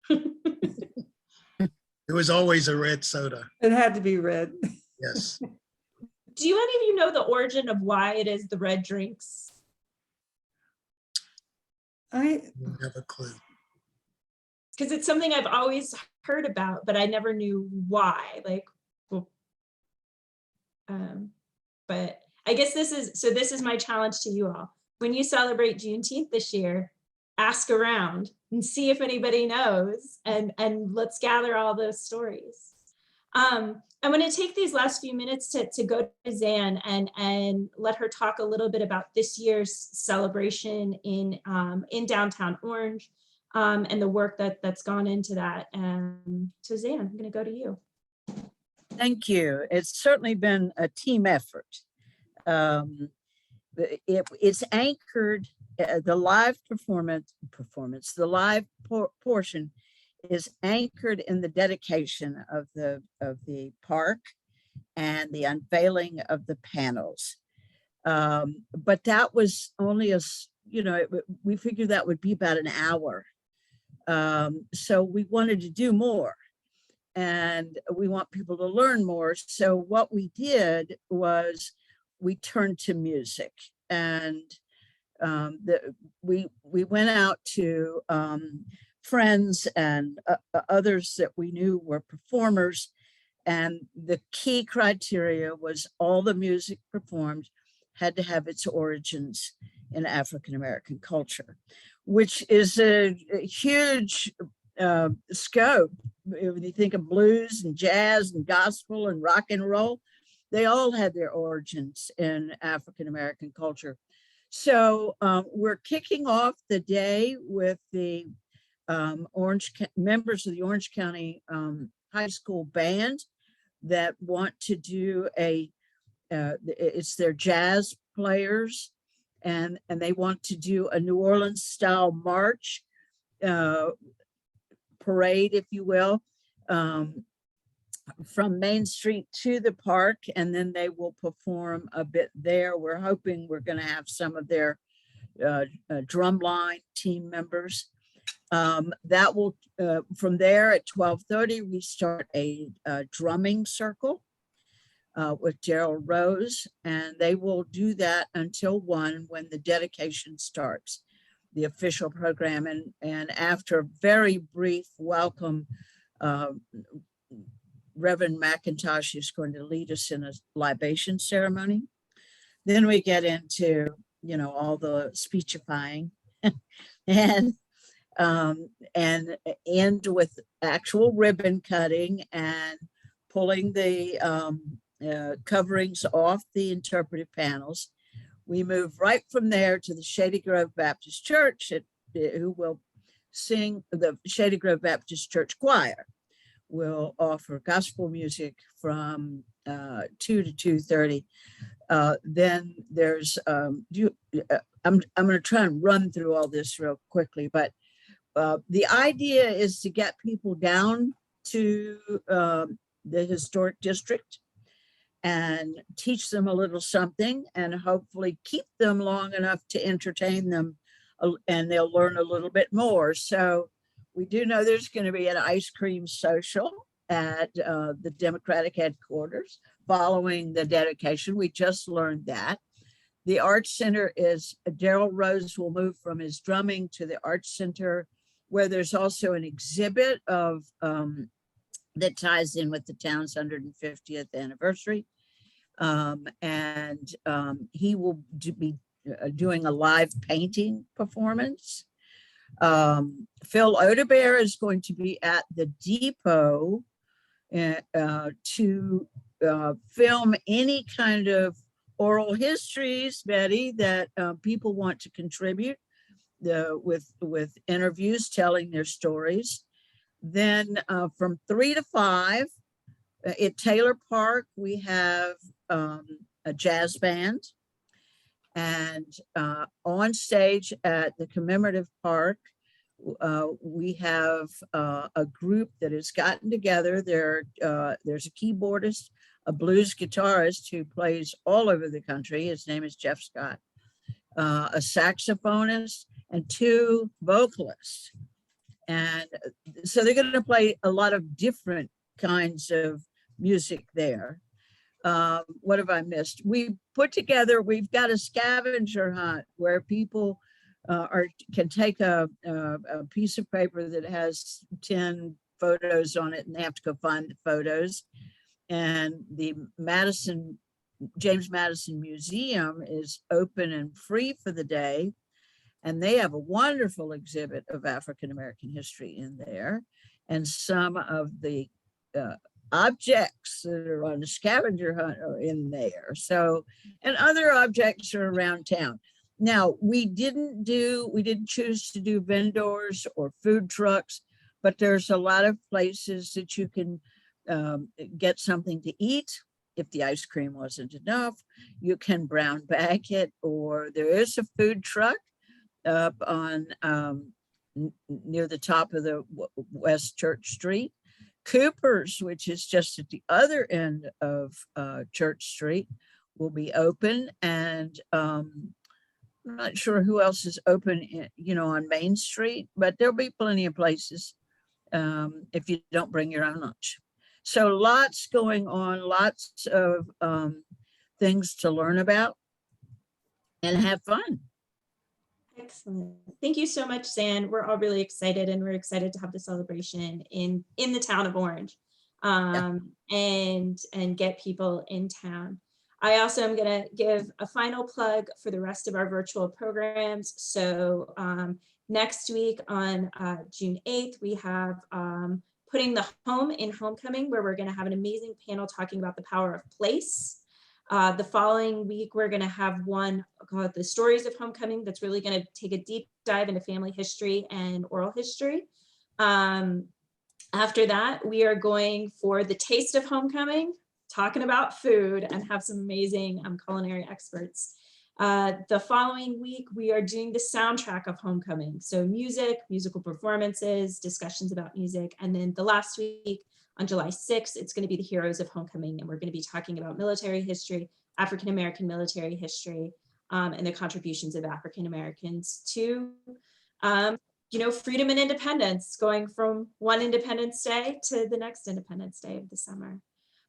It was always a red soda. It had to be red. Yes. Do any of you know the origin of why it is the red drinks? I don't have a clue. Because it's something I've always heard about, but I never knew why. But I guess this is my challenge to you all. When you celebrate Juneteenth this year, ask around and see if anybody knows, and let's gather all those stories. I'm going to take these last few minutes to go to Zann and let her talk a little bit about this year's celebration in downtown Orange, and the work that's gone into that. So Zann, I'm going to go to you. Thank you. It's certainly been a team effort. It's anchored, the live the live portion is anchored in the dedication of the park and the unveiling of the panels. But that was only we figured that would be about an hour. So we wanted to do more, and we want people to learn more. So what we did was we turned to music, and we went out to friends and others that we knew were performers. And the key criteria was all the music performed had to have its origins in African-American culture, which is a huge scope. If you think of blues and jazz and gospel and rock and roll, they all had their origins in African-American culture. So we're kicking off the day with the members of the Orange County High School band that want to do it's their jazz players, and they want to do a New Orleans style march parade, if you will, from Main Street to the park, and then they will perform a bit there. We're hoping we're going to have some of their drumline team members. That will, from there at 12:30, we start a drumming circle with Gerald Rose, and they will do that until 1 when the dedication starts, the official program. And after a very brief welcome, Reverend McIntosh is going to lead us in a libation ceremony. Then we get into, all the speechifying and end with actual ribbon cutting and pulling the coverings off the interpretive panels. We move right from there to the Shady Grove Baptist Church, who will sing. The Shady Grove Baptist Church Choir will offer gospel music from 2 to 2:30. Then there's, I'm going to try and run through all this real quickly, but the idea is to get people down to the historic district and teach them a little something, and hopefully keep them long enough to entertain them, and they'll learn a little bit more. So we do know there's going to be an ice cream social at the Democratic headquarters following the dedication. We just learned that. The Arts Center is, Daryl Rose will move from his drumming to the Arts Center, where there's also an exhibit of that ties in with the town's 150th anniversary. He will be doing a live painting performance. Phil Odebear is going to be at the depot to film any kind of oral histories, Betty, that people want to contribute with interviews telling their stories. Then from 3 to 5 at Taylor Park, we have a jazz band, and on stage at the commemorative park, we have a group that has gotten together. There's a keyboardist, a blues guitarist who plays all over the country. His name is Jeff Scott, a saxophonist, and 2 vocalists. And so they're going to play a lot of different kinds of music there. What have I missed? We've got a scavenger hunt where people can take a piece of paper that has 10 photos on it, and they have to go find the photos. And the James Madison Museum is open and free for the day. And they have a wonderful exhibit of African-American history in there. And some of the objects that are on a scavenger hunt are in there. So, and other objects are around town. Now, we didn't choose to do vendors or food trucks, but there's a lot of places that you can get something to eat. If the ice cream wasn't enough, you can brown bag it, or there is a food truck up on near the top of the West Church Street. Cooper's, which is just at the other end of Church Street, will be open, and I'm not sure who else is open, on Main Street, but there'll be plenty of places if you don't bring your own lunch. So lots going on, lots of things to learn about and have fun. Excellent. Thank you so much, Zann. We're all really excited, and we're excited to have the celebration in the town of Orange, and get people in town. I also am going to give a final plug for the rest of our virtual programs. So next week on June 8th, we have Putting the Home in Homecoming, where we're going to have an amazing panel talking about the power of place. The following week, we're going to have one called The Stories of Homecoming that's really going to take a deep dive into family history and oral history. After that, we are going for The Taste of Homecoming, talking about food, and have some amazing culinary experts. The following week, we are doing the soundtrack of Homecoming. So music, musical performances, discussions about music. And then the last week, on July 6th, it's going to be the Heroes of Homecoming, and we're going to be talking about military history, African-American military history, and the contributions of African-Americans to, freedom and independence, going from one Independence Day to the next Independence Day of the summer.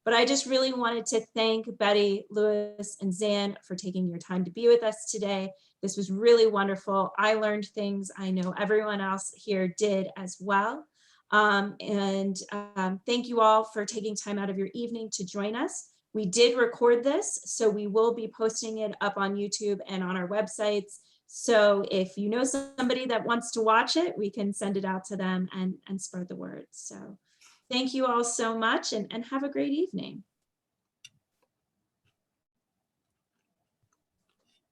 But I just really wanted to thank Bettye, Louis, and Zann for taking your time to be with us today. This was really wonderful. I learned things. I know everyone else here did as well. Thank you all for taking time out of your evening to join us. We did record this, so we will be posting it up on YouTube and on our websites. So if you know somebody that wants to watch it, we can send it out to them and spread the word. So thank you all so much, and have a great evening.